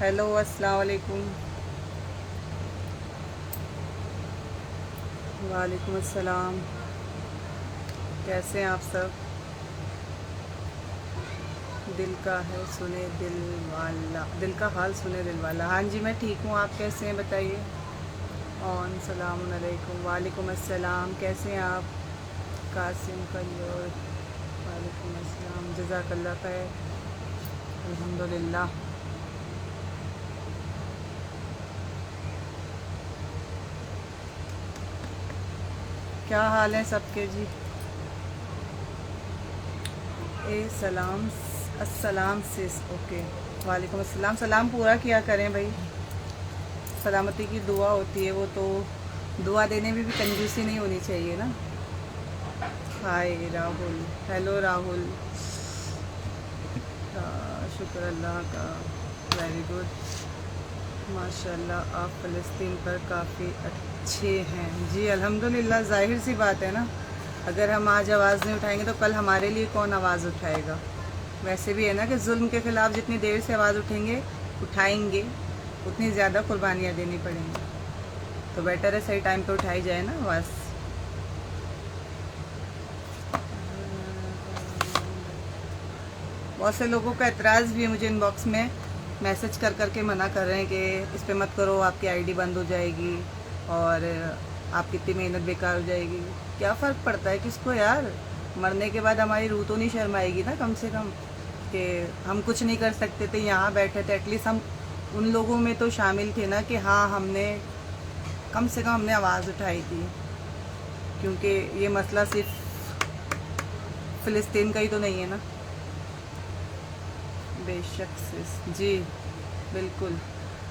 Hello, अस्सलाम वालेकुम। वालेकुम अस्सलाम। कैसे हैं आप सब? दिल का है सुने दिल वाला, दिल का हाल सुने दिल वाला। हाँ जी, मैं ठीक हूँ। आप कैसे हैं बताइए? ऑन सलाम अलैकुम। वालेकुम अस्सलाम। कैसे हैं आप? कासिम कल्लोर। वालेकुम अस्सलाम। जज़ाकल्लाह खैर। अल्हम्दुलिल्लाह। क्या हाल है सबके जी? ए सलाम। अस्सलाम सिस। ओके। वालेकुम अस्सलाम। सलाम पूरा किया करें भाई। सलामती की दुआ होती है वो तो। दुआ देने में भी कंजूसी नहीं होनी चाहिए ना। हाय राहुल। हेलो राहुल। शुक्र अल्लाह का। Very good. माशाल्लाह आप फ़लस्तीन पर काफ़ी अच्छे हैं जी। अल्हम्दुलिल्लाह। ज़ाहिर सी बात है ना, अगर हम आज आवाज़ नहीं उठाएंगे तो कल हमारे लिए कौन आवाज़ उठाएगा। वैसे भी है ना कि जुल्म के ख़िलाफ़ जितनी देर से आवाज़ उठाएंगे उतनी ज़्यादा कुर्बानियाँ देनी पड़ेंगी। तो बेटर है सही टाइम पे उठाई जाए ना आवाज़। बहुत से लोगों का एतराज़ भी है, मुझे इनबॉक्स में मैसेज कर कर के मना कर रहे हैं कि इस पे मत करो, आपकी आईडी बंद हो जाएगी और आपकी इतनी मेहनत बेकार हो जाएगी। क्या फ़र्क पड़ता है किसको यार? मरने के बाद हमारी रूह तो नहीं शर्माएगी ना कम से कम, कि हम कुछ नहीं कर सकते थे, यहाँ बैठे थे। एटलीस्ट हम उन लोगों में तो शामिल थे ना कि हाँ, हमने कम से कम हमने आवाज़ उठाई थी। क्योंकि ये मसला सिर्फ फ़िलिस्तीन का ही तो नहीं है ना। बेशक सिस जी, बिल्कुल।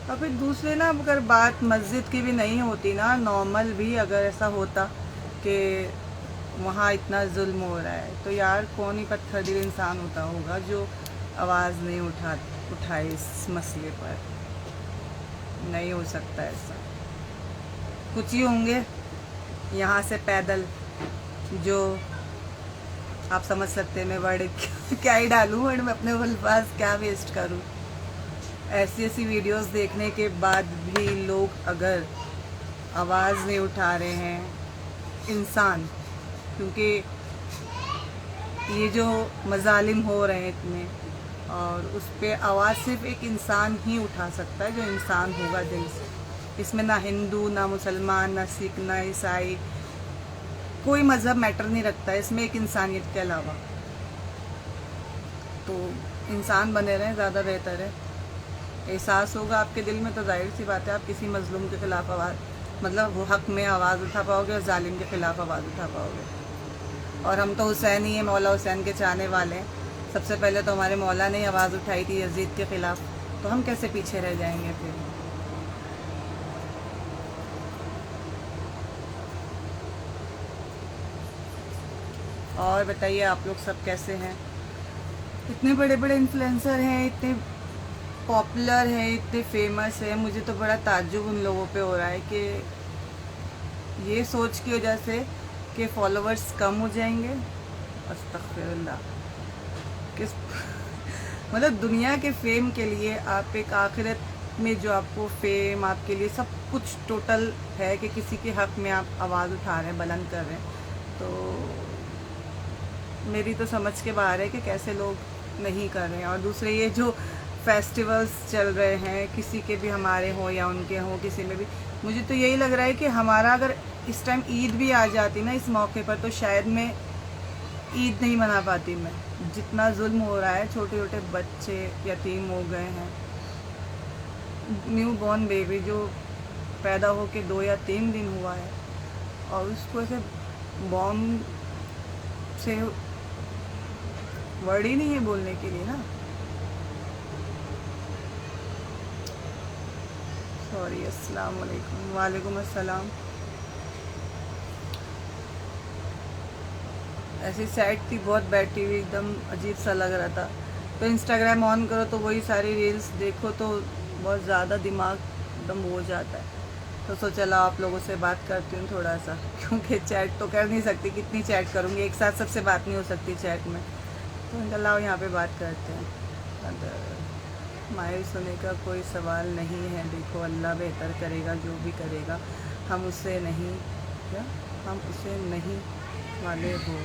और फिर दूसरे ना, अगर बात मस्जिद की भी नहीं होती ना, नॉर्मल भी अगर ऐसा होता कि वहाँ इतना जुल्म हो रहा है, तो यार कौन ही पत्थर दिल इंसान होता होगा जो आवाज़ नहीं उठाए इस मसले पर। नहीं हो सकता ऐसा। कुछ ही होंगे यहाँ से पैदल, जो आप समझ सकते हैं। मैं वर्ड क्या ही डालूँ, वर्ड में अपने अल्फाज क्या वेस्ट करूँ। ऐसी ऐसी वीडियोस देखने के बाद भी लोग अगर आवाज़ नहीं उठा रहे हैं, इंसान, क्योंकि ये जो मजालिम हो रहे हैं इतने, और उस पर आवाज़ सिर्फ एक इंसान ही उठा सकता है जो इंसान होगा दिल से। इसमें ना हिंदू, ना मुसलमान, ना सिख, ना ईसाई, कोई मज़हब मैटर नहीं रखता है इसमें, एक इंसानियत के अलावा। तो इंसान बने रहें, ज़्यादा बेहतर है। एहसास होगा आपके दिल में तो जाहिर सी बात है आप किसी मज़लूम के ख़िलाफ़ आवाज़, मतलब वो हक़ में आवाज़ उठा पाओगे और जालिम के ख़िलाफ़ आवाज़ उठा पाओगे। और हम तो हुसैन ही हैं, मौला हुसैन के चाहने वाले हैं। सबसे पहले तो हमारे मौला ने आवाज़ उठाई थी यजीद के ख़िलाफ़, तो हम कैसे पीछे रह जाएंगे फिर। और बताइए आप लोग सब कैसे हैं? इतने बड़े बड़े इन्फ्लुएंसर हैं, इतने पॉपुलर हैं, इतने फेमस हैं। मुझे तो बड़ा ताज्जुब उन लोगों पे हो रहा है कि ये सोच की वजह से कि फॉलोअर्स कम हो जाएंगे। अस्तगफिरुल्लाह। किस मतलब दुनिया के फेम के लिए आप एक आखिरत में जो आपको फेम, आपके लिए सब कुछ टोटल है कि किसी के हक़ में आप आवाज़ उठा रहे हैं, बुलंद कर रहे हैं। तो मेरी तो समझ के बाहर है कि कैसे लोग नहीं कर रहे हैं। और दूसरे ये जो फेस्टिवल्स चल रहे हैं, किसी के भी, हमारे हों या उनके हों, किसी में भी, मुझे तो यही लग रहा है कि हमारा अगर इस टाइम ईद भी आ जाती ना इस मौके पर, तो शायद मैं ईद नहीं मना पाती। मैं, जितना जुल्म हो रहा है, छोटे छोटे बच्चे यतीम हो गए हैं, न्यू बॉर्न बेबी जो पैदा हो के 2 या 3 दिन हुआ है, और उसको ऐसे बॉम्ब से, वर्ड ही नहीं है बोलने के लिए ना। सॉरी। अस्सलाम वालेकुम। वालेकुम अस्सलाम। ऐसी सैड थी, बहुत बैठी हुई, एकदम अजीब सा लग रहा था। तो इंस्टाग्राम ऑन करो तो वही सारी रील्स देखो तो बहुत ज़्यादा दिमाग एकदम हो जाता है। तो सोचा ला आप लोगों से बात करती हूँ थोड़ा सा, क्योंकि चैट तो कर नहीं सकती, कितनी चैट करूँगी, एक साथ सबसे बात नहीं हो सकती चैट में। तो लाओ यहाँ पे बात करते हैं। मायूस होने का कोई सवाल नहीं है। देखो अल्लाह बेहतर करेगा, जो भी करेगा। हम उसे नहीं, क्या हम उसे नहीं वाले हो।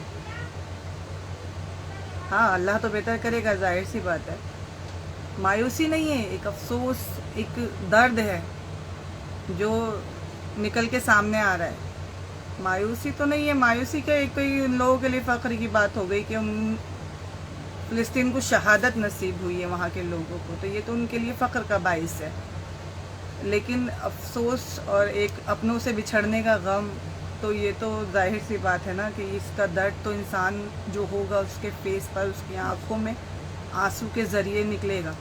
हाँ, अल्लाह तो बेहतर करेगा, जाहिर सी बात है। मायूसी नहीं है, एक अफसोस, एक दर्द है जो निकल के सामने आ रहा है। मायूसी तो नहीं है। मायूसी क्या, एक तो ये उन लोगों के लिए फ़ख्र की बात हो गई कि उन फ़िलिस्तीन को शहादत नसीब हुई है वहाँ के लोगों को, तो ये तो उनके लिए फ़ख्र का बाइस है। लेकिन अफसोस और एक अपनों से बिछड़ने का गम, तो ये तो जाहिर सी बात है ना कि इसका दर्द तो इंसान जो होगा उसके फेस पर, उसकी आंखों में आंसू के ज़रिए निकलेगा,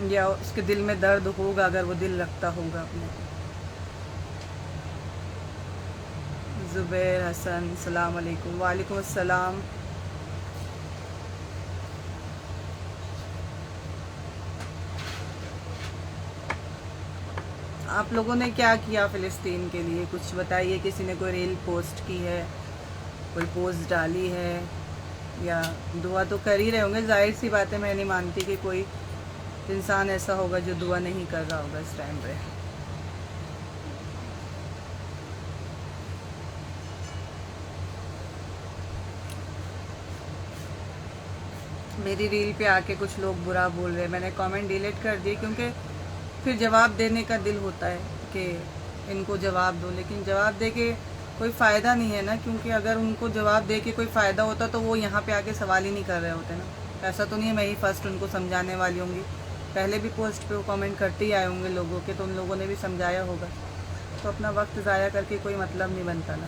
या उसके दिल में दर्द होगा अगर वो दिल रखता होगा अपने। ज़ुबैर हसन, सलाम अलैकुम। वालेकुम अस्सलाम। आप लोगों ने क्या किया फ़िलिस्तीन के लिए, कुछ बताइए। किसी ने कोई रील पोस्ट की है, कोई पोस्ट डाली है, या दुआ तो कर ही रहे होंगे। जाहिर सी बात है, मैं नहीं मानती कि कोई इंसान ऐसा होगा जो दुआ नहीं कर रहा होगा इस टाइम पे। मेरी रील पे आके कुछ लोग बुरा बोल रहे हैं, मैंने कमेंट डिलीट कर दिए, क्योंकि फिर जवाब देने का दिल होता है कि इनको जवाब दो, लेकिन जवाब दे के कोई फ़ायदा नहीं है ना, क्योंकि अगर उनको जवाब दे के कोई फ़ायदा होता तो वो यहाँ पे आके सवाल ही नहीं कर रहे होते ना। ऐसा तो नहीं है मैं ही फ़र्स्ट उनको समझाने वाली होंगी, पहले भी पोस्ट पे वो कमेंट करते ही आए होंगे लोगों के, तो उन लोगों ने भी समझाया होगा। तो अपना वक्त ज़ाया करके कोई मतलब नहीं बनता ना।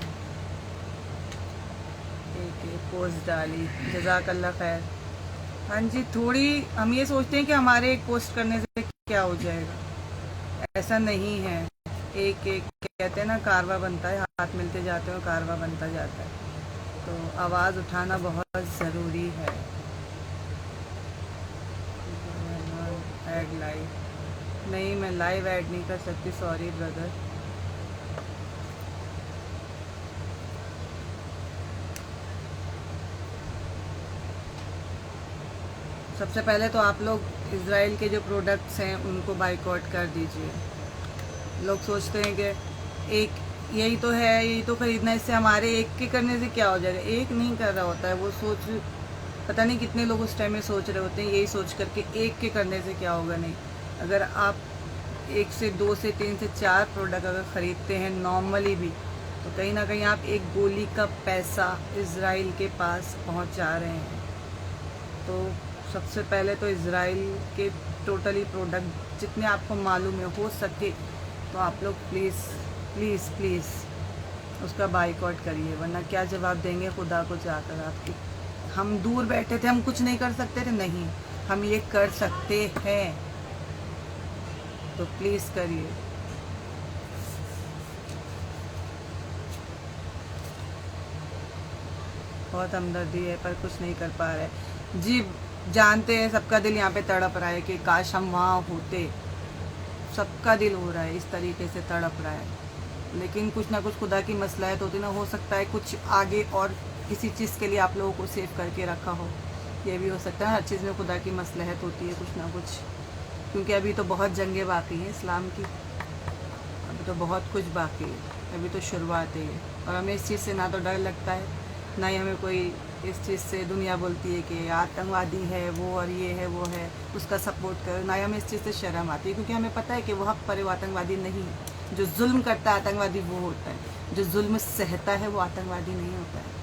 एक पोस्ट डाली, जज़ाकल्ला खैर। हाँ जी, थोड़ी हम ये सोचते हैं कि हमारे एक पोस्ट करने से क्या हो जाएगा, ऐसा नहीं है। एक एक कहते हैं ना, कारवा बनता है, हाथ मिलते जाते हैं और कारवा बनता जाता है। तो आवाज़ उठाना बहुत ज़रूरी है। ऐड लाइव नहीं, मैं लाइव ऐड नहीं कर सकती, सॉरी ब्रदर। सबसे पहले तो आप लोग इज़राइल के जो प्रोडक्ट्स हैं उनको बाइकआउट कर दीजिए। लोग सोचते हैं कि एक यही तो है, यही तो ख़रीदना, इससे हमारे एक के करने से क्या हो जाएगा। एक नहीं कर रहा होता है वो, सोच पता नहीं कितने लोग उस टाइम में सोच रहे होते हैं यही सोच करके एक के करने से क्या होगा। नहीं, अगर आप एक से दो से तीन से चार प्रोडक्ट अगर ख़रीदते हैं नॉर्मली भी, तो कहीं ना कहीं आप एक गोली का पैसा इज़राइल के पास पहुंचा रहे हैं। तो सबसे पहले तो इज़राइल के टोटली प्रोडक्ट जितने आपको मालूम है हो सके तो आप लोग प्लीज़ प्लीज़ प्लीज़ उसका बाइकआउट करिए, वरना क्या जवाब देंगे खुदा को जाकर आपकी। हम दूर बैठे थे, हम कुछ नहीं कर सकते थे, नहीं हम ये कर सकते हैं, तो प्लीज़ करिए। बहुत हमदर्दी है पर कुछ नहीं कर पा रहे जी। जानते हैं सबका दिल यहाँ पे तड़प रहा है कि काश हम वहाँ होते, सबका दिल हो रहा है इस तरीके से तड़प रहा है, लेकिन कुछ ना कुछ खुदा की मसलहत होती ना, हो सकता है कुछ आगे और किसी चीज़ के लिए आप लोगों को सेव करके रखा हो, ये भी हो सकता है। हर चीज़ में खुदा की मसलहत होती है कुछ ना कुछ, क्योंकि अभी तो बहुत जंगें बाकी हैं इस्लाम की, अभी तो बहुत कुछ बाकी है, अभी तो शुरुआत है। और हमें इस चीज़ से ना तो डर लगता है, ना ही हमें कोई इस चीज़ से दुनिया बोलती है कि आतंकवादी है वो और ये है वो है उसका सपोर्ट करो, ना ही हमें इस चीज़ से शर्म आती है, क्योंकि हमें पता है कि वो हक पर वो आतंकवादी नहीं है। जो जुल्म करता है आतंकवादी वो होता है, जो जुल्म सहता है वो आतंकवादी नहीं होता है।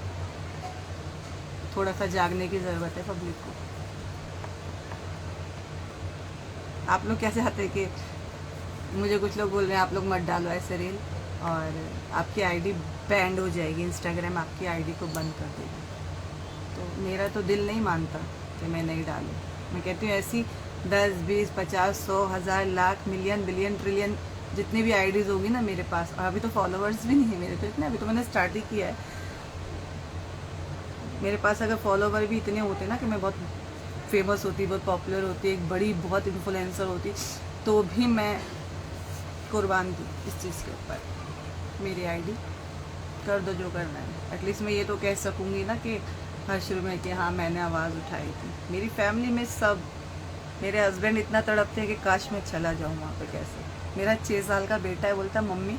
थोड़ा सा जागने की ज़रूरत है पब्लिक को। आप लोग कैसे आते हैं कि मुझे कुछ लोग बोल रहे हैं आप लोग मत डालो ऐसे रील, और आपकी आईडी बैंड हो जाएगी, इंस्टाग्राम आपकी आईडी को बंद कर देगी। तो मेरा तो दिल नहीं मानता कि मैं नहीं डालूँ। मैं कहती हूँ ऐसी 10, 20, 50, 100, 1000, लाख, मिलियन, बिलियन, ट्रिलियन जितनी भी आईडीज़ होगी ना मेरे पास, और अभी तो फॉलोअर्स भी नहीं है मेरे तो इतने, अभी तो मैंने स्टार्ट ही किया है। मेरे पास अगर फॉलोवर भी इतने होते ना कि मैं बहुत फेमस होती, बहुत पॉपुलर होती, एक बड़ी बहुत इन्फ्लुएंसर होती, तो भी मैं कुर्बान थी इस चीज़ के ऊपर। मेरी आईडी कर दो जो करना है, एटलीस्ट मैं ये तो कह सकूँगी ना कि हर शुरू में कि हाँ मैंने आवाज़ उठाई थी। मेरी फैमिली में सब मेरे हस्बैंड इतना तड़पते हैं कि काश मैं चला जाऊँ वहाँ पे। कैसे, मेरा 6 साल का बेटा है, बोलता मम्मी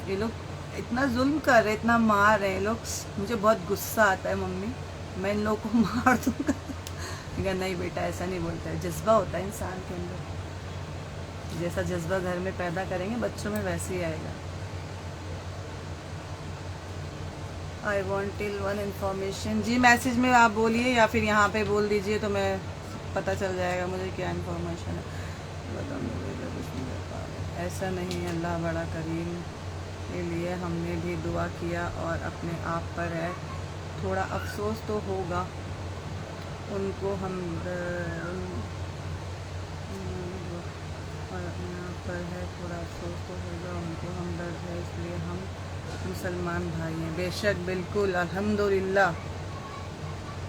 ये लोग इतना जुल्म कर रहे, इतना मार रहे हैं लोग, मुझे बहुत गुस्सा आता है मम्मी, मैं इन लोगों को मार दूँगा। नहीं बेटा, ऐसा नहीं बोलता है, जज्बा होता है इंसान के अंदर, जैसा जज्बा घर में पैदा करेंगे बच्चों में वैसे ही आएगा। I want till one information. जी मैसेज में आप बोलिए या फिर यहाँ पे बोल दीजिए तो मैं पता चल जाएगा मुझे क्या इन्फॉर्मेशन है। ऐसा नहीं, अल्लाह बड़ा करीम के लिए हमने भी दुआ किया और अपने आप पर है, थोड़ा अफसोस तो होगा उनको, हम और अपने आप पर है, थोड़ा अफसोस तो होगा उनको, हम दर्द है, इसलिए हम मुसलमान भाई हैं। बेशक, बिल्कुल, अल्हम्दुलिल्लाह।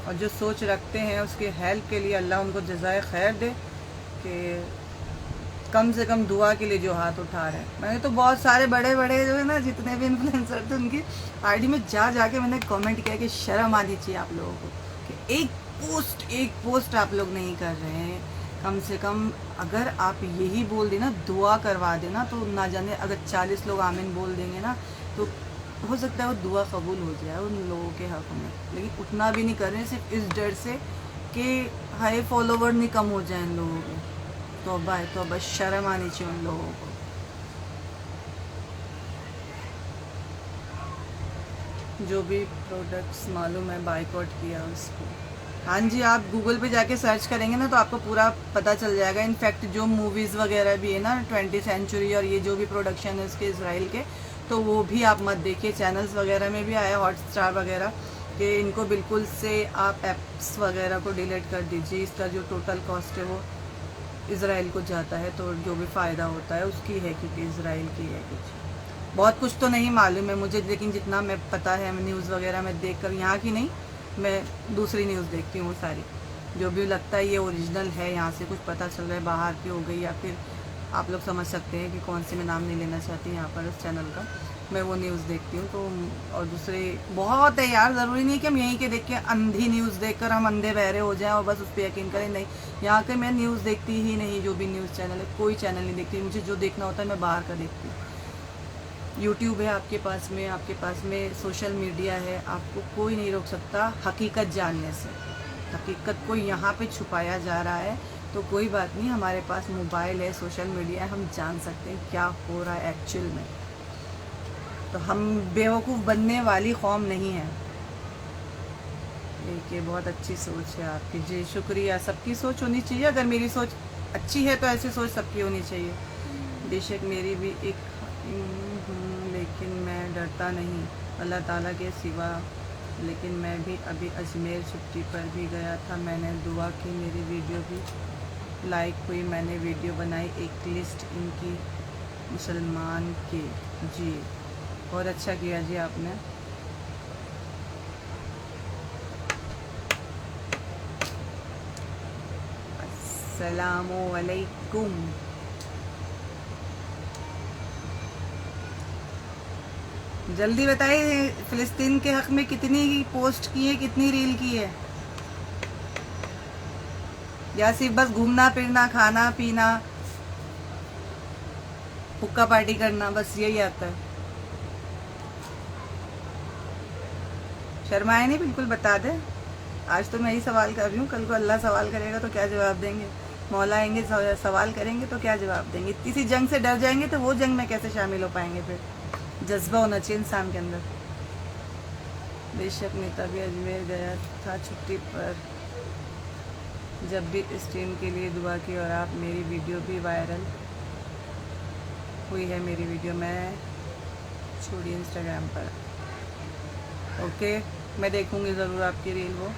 और जो सोच रखते हैं उसके हेल्प के लिए अल्लाह उनको जज़ाए खैर दे कि कम से कम दुआ के लिए जो हाथ उठा रहे हैं। मैंने तो बहुत सारे बड़े बड़े जो है ना, जितने भी इन्फ्लुएंसर थे उनकी आईडी में जा के मैंने कमेंट किया कि शर्म आनी चाहिए आप लोगों को कि एक पोस्ट आप लोग नहीं कर रहे हैं। कम से कम अगर आप यही बोल देना, दुआ करवा देना, तो ना जाने अगर 40 लोग आमीन बोल देंगे ना तो हो सकता है वो दुआ कबूल हो जाए उन लोगों के हक़ में। लेकिन उतना भी नहीं कर रहे हैं, सिर्फ इस डर से कि हाई फॉलोवर नहीं कम हो जाए इन लोगों के। तौबा है, तौबा, शर्म आनी चाहिए उन लोगों को। जो भी प्रोडक्ट्स मालूम है बाइकआउट किया उसको। हाँ जी, आप गूगल पे जाके सर्च करेंगे ना तो आपको पूरा पता चल जाएगा। इनफैक्ट जो मूवीज़ वगैरह भी है ना 20th सेंचुरी और ये जो भी प्रोडक्शन है इसके इसराइल के, तो वो भी आप मत देखिए। चैनल्स वगैरह में भी आया, हॉटस्टार वगैरह, कि इनको बिल्कुल से आप ऐप्स वगैरह को डिलीट कर दीजिए। इसका जो टोटल कॉस्ट है वो इसराइल को जाता है, तो जो भी फ़ायदा होता है उसकी है, क्योंकि इसराइल की है। बहुत कुछ तो नहीं मालूम है मुझे, लेकिन जितना मैं पता है न्यूज़ वगैरह में देख कर, यहाँ की नहीं, मैं दूसरी न्यूज़ देखती हूँ सारी, जो भी लगता है ये ओरिजिनल है, यहाँ से कुछ पता चल रहा है, बाहर की हो गई, या फिर आप लोग समझ सकते हैं कि कौन सी, मैं नाम नहीं लेना चाहती यहाँ पर उस चैनल का, मैं वो न्यूज़ देखती हूँ। तो और दूसरे बहुत है यार, ज़रूरी नहीं कि हम यहीं के देख के अंधी न्यूज़ देखकर हम अंधे बहरे हो जाएं और बस उस पर यकीन करें। नहीं, यहाँ के मैं न्यूज़ देखती ही नहीं, जो भी न्यूज़ चैनल है कोई चैनल नहीं देखती। मुझे जो देखना होता है मैं बाहर का देखती हूँ। यूट्यूब है आपके पास में सोशल मीडिया है, आपको कोई नहीं रोक सकता हकीकत जानने से। हकीकत को यहाँ पे छुपाया जा रहा है तो कोई बात नहीं, हमारे पास मोबाइल है, सोशल मीडिया है, हम जान सकते हैं क्या हो रहा है एक्चुअल में। तो हम बेवकूफ़ बनने वाली कौम नहीं है। देखिए, बहुत अच्छी सोच है आपकी जी, शुक्रिया। सबकी सोच होनी चाहिए, अगर मेरी सोच अच्छी है तो ऐसी सोच सबकी होनी चाहिए। बेशक मेरी भी एक लेकिन मैं डरता नहीं अल्लाह ताला के सिवा। लेकिन मैं भी अभी अजमेर छुट्टी पर भी गया था, मैंने दुआ की, मेरी वीडियो भी लाइक हुई, मैंने वीडियो बनाई एक लिस्ट इनकी मुसलमान की। जी बहुत अच्छा किया जी आपने। अस्सलामु अलैकुम। जल्दी बताइए, फ़िलिस्तीन के हक़ में कितनी पोस्ट की है, कितनी रील की है, या सिर्फ बस घूमना फिरना, खाना पीना, हुक्का पार्टी करना, बस यही आता है? शर्माए नहीं, बिल्कुल बता दे। आज तो मैं ही सवाल कर रही हूँ, कल को अल्लाह सवाल करेगा तो क्या जवाब देंगे? मौला आएंगे सवाल करेंगे तो क्या जवाब देंगे? इतनी सी जंग से डर जाएंगे तो वो जंग में कैसे शामिल हो पाएंगे? फिर जज्बा होना चाहिए इंसान के अंदर। बेशक मैं तभी अजमेर गया था छुट्टी पर, जब भी इस टीम के लिए दुआ की, और आप मेरी वीडियो भी वायरल हुई है। मेरी वीडियो मैं छोड़ी इंस्टाग्राम पर। ओके, मैं देखूंगी ज़रूर आपकी रील। वो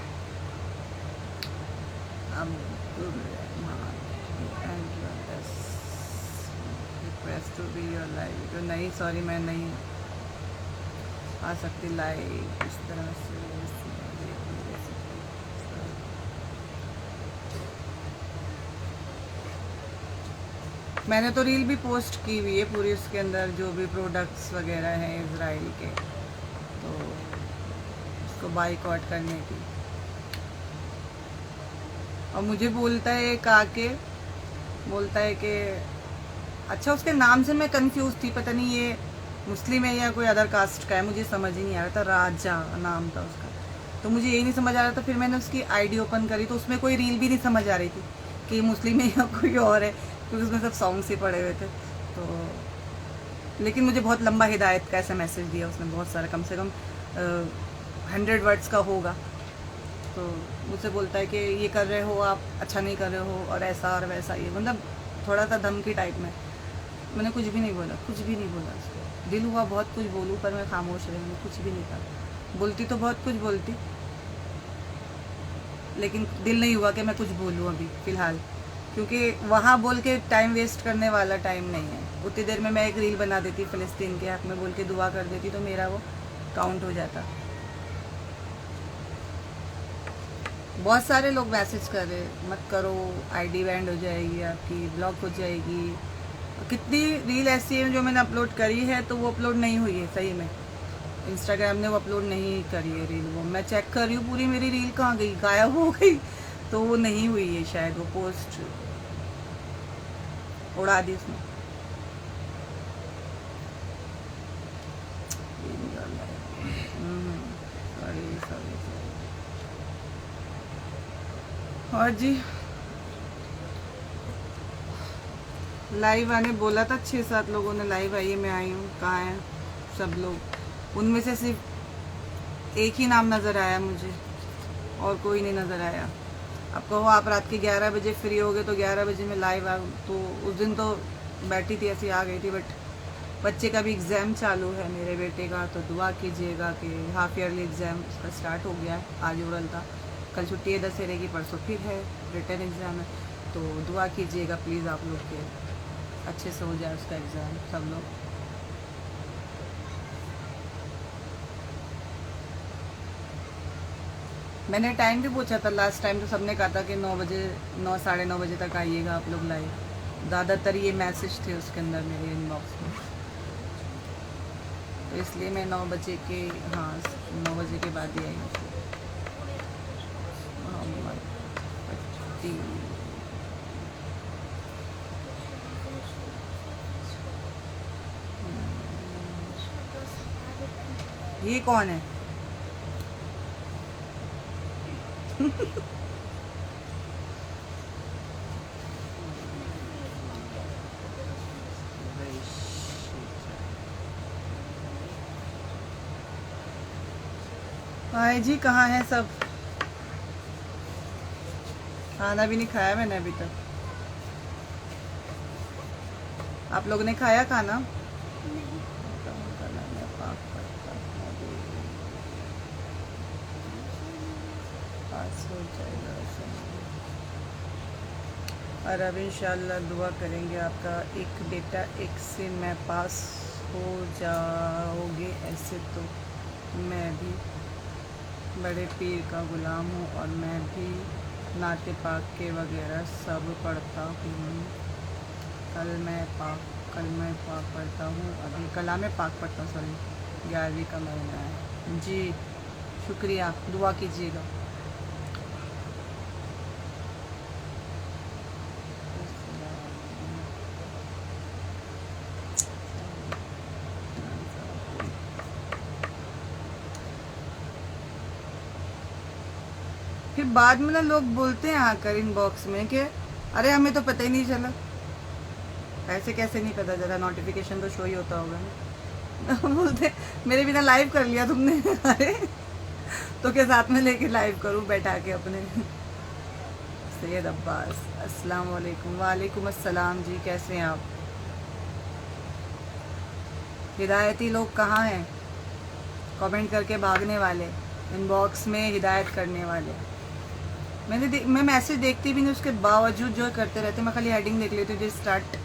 request to be your live. तो नहीं, सॉरी, मैं नहीं आ सकती लाइव इस तरह से। मैंने तो रील भी पोस्ट की हुई है पूरी, उसके अंदर जो भी प्रोडक्ट्स वगैरह हैं इजराइल के, तो उसको बाइकआउट करने की। और मुझे बोलता है एक आके, बोलता है कि अच्छा, उसके नाम से मैं कंफ्यूज थी, पता नहीं ये मुस्लिम है या कोई अदर कास्ट का है, मुझे समझ ही नहीं आ रहा था। राजा नाम था उसका, तो मुझे यही नहीं समझ आ रहा था। फिर मैंने उसकी आईडी ओपन करी तो उसमें कोई रील भी नहीं समझ आ रही थी कि मुस्लिम है या कोई और है, क्योंकि उसमें सब सॉन्ग्स ही पड़े हुए थे। तो लेकिन मुझे बहुत लंबा हिदायत का ऐसा मैसेज दिया उसने, बहुत सारा, कम से कम 100 वर्ड्स का होगा। तो मुझसे बोलता है कि ये कर रहे हो आप, अच्छा नहीं कर रहे हो, और ऐसा और वैसा, ये मतलब थोड़ा सा धमकी टाइप में। मैंने कुछ भी नहीं बोला, कुछ भी नहीं बोला उसको। दिल हुआ बहुत कुछ बोलूँ, पर मैं खामोश रही, मैंने कुछ भी नहीं कहा। बोलती तो बहुत कुछ बोलती, लेकिन दिल नहीं हुआ कि मैं कुछ बोलूँ अभी फ़िलहाल, क्योंकि वहाँ बोल के टाइम वेस्ट करने वाला टाइम नहीं है। उतनी देर में मैं एक रील बना देती फ़लस्तीन के हक़ में, बोल के दुआ कर देती, तो मेरा वो काउंट हो जाता। बहुत सारे लोग मैसेज कर रहे, मत करो, आईडी बैंड हो जाएगी आपकी, ब्लॉक हो जाएगी। कितनी रील ऐसी है जो मैंने अपलोड करी है तो वो अपलोड नहीं हुई है, सही में इंस्टाग्राम ने वो अपलोड नहीं करी है रील। वो मैं चेक कर रही हूँ पूरी, मेरी रील कहाँ गई, गायब हो गई, तो वो नहीं हुई है शायद, वो पोस्ट उड़ा दी उसने। और जी लाइव आने बोला था, 6-7 लोगों ने लाइव आइए, मैं आई हूँ, कहाँ हैं सब लोग? उनमें से सिर्फ एक ही नाम नज़र आया मुझे, और कोई नहीं नज़र आया। अब कहो आप रात के 11 बजे फ्री हो गए तो 11 बजे मैं लाइव आ, तो उस दिन तो बैठी थी, ऐसी आ गई थी। बट बच्चे का भी एग्ज़ाम चालू है मेरे बेटे का, तो दुआ कीजिएगा कि हाफ ईयरली एग्ज़ाम उसका स्टार्ट हो गया है। आज ओरल था, कल छुट्टी है दशहरे की, परसों फिर है रिटर्न एग्ज़ाम है। तो दुआ कीजिएगा प्लीज़ आप लोग के, अच्छे से हो जाए उसका एग्ज़ाम सब लोग। मैंने टाइम भी पूछा था लास्ट टाइम, तो सबने कहा था कि 9 बजे, 9 साढ़े 9 बजे तक आइएगा आप लोग लाइव। ज़्यादातर ये मैसेज थे उसके अंदर मेरे इनबॉक्स में, तो इसलिए मैं 9 बजे के, हाँ 9 बजे के बाद ही आई हूँ। ये कौन है? हाय जी, कहाँ हैं सब? खाना भी नहीं खाया मैंने अभी तक। आप लोगों ने खाया खाना? और अब इंशाल्लाह दुआ करेंगे आपका एक बेटा एक से मैं पास हो जाओगे। ऐसे तो मैं भी बड़े पीर का गुलाम हूँ, और मैं भी नाते पाक के वगैरह सब पढ़ता हूँ। कल मैं पाक पढ़ता हूँ, अभी कला में पाक पढ़ता हूँ, सॉरी 11वीं का महीना है जी। शुक्रिया, दुआ कीजिएगा। फिर बाद में ना लोग बोलते हैं आकर इनबॉक्स में कि अरे हमें तो पता ही नहीं चला। ऐसे कैसे नहीं पता चला, नोटिफिकेशन तो शो ही होता होगा ना। बोलते मेरे बिना लाइव कर लिया तुमने। अरे तो क्या साथ में लेके लाइव करूं बैठा के अपने। सैयद अब्बास, अस्सलाम वालेकुम। वालेकुम अस्सलाम जी, कैसे हैं आप? हिदायती लोग कहाँ हैं? कमेंट करके भागने वाले, इनबॉक्स में हिदायत करने वाले। मैं मैसेज देखती भी नहीं, उसके बावजूद जो करते रहते। मैं खाली हेडिंग देख लेती हूँ, जो स्टार्ट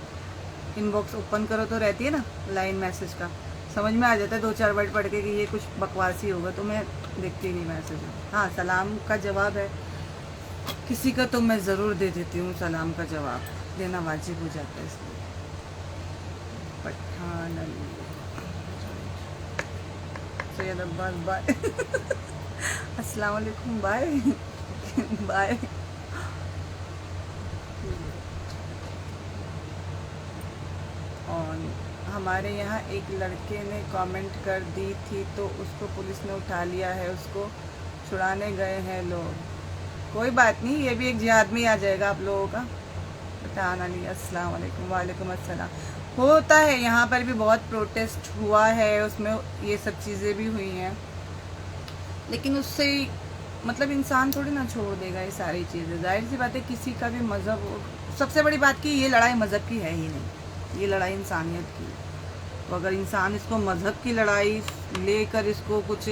इनबॉक्स ओपन करो तो रहती है ना लाइन मैसेज का, समझ में आ जाता है 2-4 वर्ड पढ़ के कि ये कुछ बकवास ही होगा, तो मैं देखती नहीं मैसेज। हाँ, सलाम का जवाब है किसी का तो मैं ज़रूर दे देती हूँ, सलाम का जवाब देना वाजिब हो जाता है इसलिए। पठान सैयद अब्बास, बाय। अस्सलाम वालेकुम, बाय बाय। ऑन। हमारे यहाँ एक लड़के ने कमेंट कर दी थी तो उसको पुलिस ने उठा लिया है, उसको छुड़ाने गए हैं लोग। कोई बात नहीं, ये भी एक जिहाद में ही आ जाएगा आप लोगों का। बताना नहीं। अस्सलाम वालेकुम। वालेकुम अस्सलाम। होता है, यहाँ पर भी बहुत प्रोटेस्ट हुआ है, उसमें ये सब चीज़ें भी हुई हैं, लेकिन उससे मतलब इंसान थोड़ी ना छोड़ देगा ये सारी चीज़ें। जाहिर सी बात है, किसी का भी मज़हब, सबसे बड़ी बात की ये लड़ाई मज़हब की है ही नहीं, ये लड़ाई इंसानियत की। तो अगर इंसान इसको मज़हब की लड़ाई लेकर इसको कुछ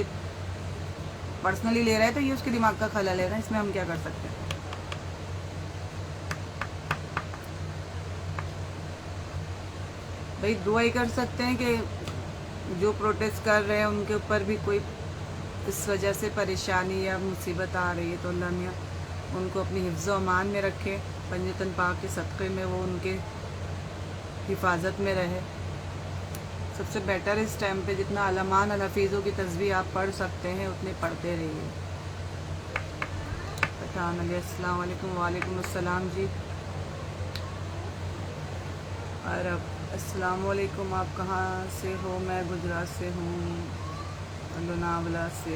पर्सनली ले रहा है तो ये उसके दिमाग का खलल है ना, इसमें हम क्या कर सकते हैं। भाई दुआ ही कर सकते हैं कि जो प्रोटेस्ट कर रहे हैं उनके ऊपर भी कोई इस वजह से परेशानी या मुसीबत आ रही है तो अल्लाह मियाँ उनको अपनी हिफ्ज़ व अमान में रखे, पंजतन पाक के सदक़े में वो उनके हिफाजत में रहे। सबसे बेटर इस टाइम पे जितना अलमान अल हफीज़ों की तस्बीह आप पढ़ सकते हैं उतने पढ़ते रहिए। पठान अली अस्सलाम वालेकुम। वालेकुम अस्सलाम जी। अरब अस्सलाम वालेकुम। आप कहाँ से हो? मैं गुजरात से हूँ, लोनावाला से।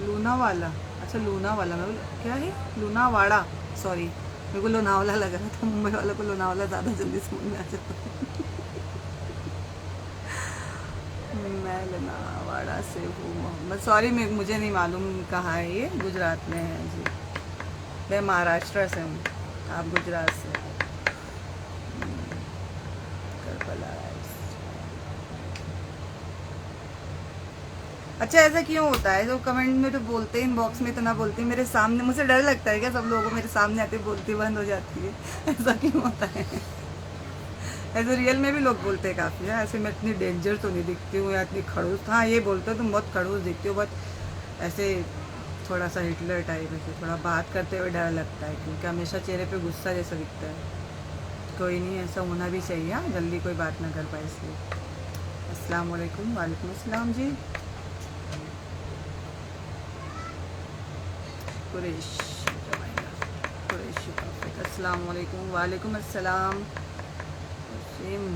लूनावाला, अच्छा लूनावाला, मैं क्या है लूनावाड़ा, सॉरी मेरे को लोनावाला लग रहा था। मुंबई वालों को लोनावाला ज़्यादा जल्दी समझ में आ जाता है। मैं लोनावाड़ा से हूँ मोहम्मद, सॉरी मुझे नहीं मालूम कहाँ है ये, गुजरात में है जी। मैं महाराष्ट्र से हूँ, आप गुजरात से। अच्छा ऐसा क्यों होता है? जो कमेंट में तो बोलते हैं, इनबॉक्स में इतना बोलते हैं, मेरे सामने मुझे डर लगता है क्या सब लोगों को मेरे सामने आते बोलती बंद हो जाती है? ऐसा क्यों होता है? ऐसे रियल में भी लोग बोलते हैं काफ़ी है, ऐसे मैं इतनी डेंजर तो नहीं दिखती हूँ या इतनी खड़ूस। हाँ ये बोलते हो तुम बहुत खड़ूस दिखती हो, बट ऐसे थोड़ा सा हिटलर टाइप, ऐसे थोड़ा बात करते हुए डर लगता है क्योंकि हमेशा चेहरे पे गुस्सा जैसा दिखता है। कोई नहीं, ऐसा होना भी चाहिए, हाँ जल्दी कोई बात ना कर पाए इसलिए। अस्सलाम वालेकुम। वालेकुम अस्सलाम जी। कुरैश अस्सलाम वालेकुम। वालेकुम अस्सलाम।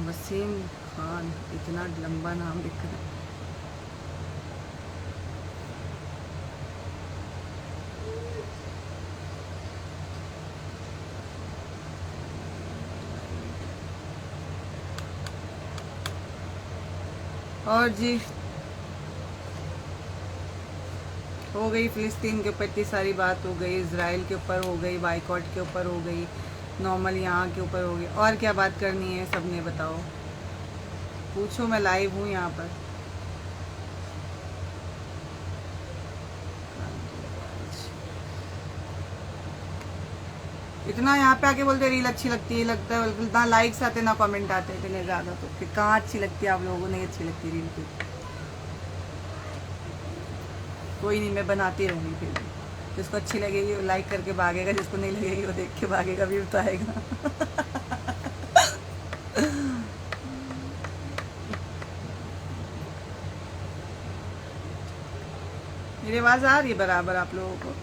वसीम खान, इतना लंबा नाम लिख रहा है। और जी हो गई फ़िलिस्तीन के ऊपर इतनी सारी बात हो गई, इज़राइल के ऊपर हो गई, बाइकॉट के ऊपर हो गई, नॉर्मल यहाँ के ऊपर हो गई, और क्या बात करनी है सब ने बताओ, पूछो। मैं लाइव हूँ यहाँ पर। इतना यहाँ पे आके बोलते रील अच्छी लगती है, लगता है ना लाइक्स आते ना कमेंट आते इतने ज़्यादा, तो फिर कहाँ अच्छी लगती है आप लोगों को? नहीं अच्छी लगती रील पे। कोई नहीं, मैं बनाती रहूँगी फिर भी। जिसको अच्छी लगेगी वो लाइक करके भागेगा, जिसको नहीं लगेगी वो देख के भागेगा, भी बताएगा। मेरी आवाज़ आ रही है बराबर आप लोगों को?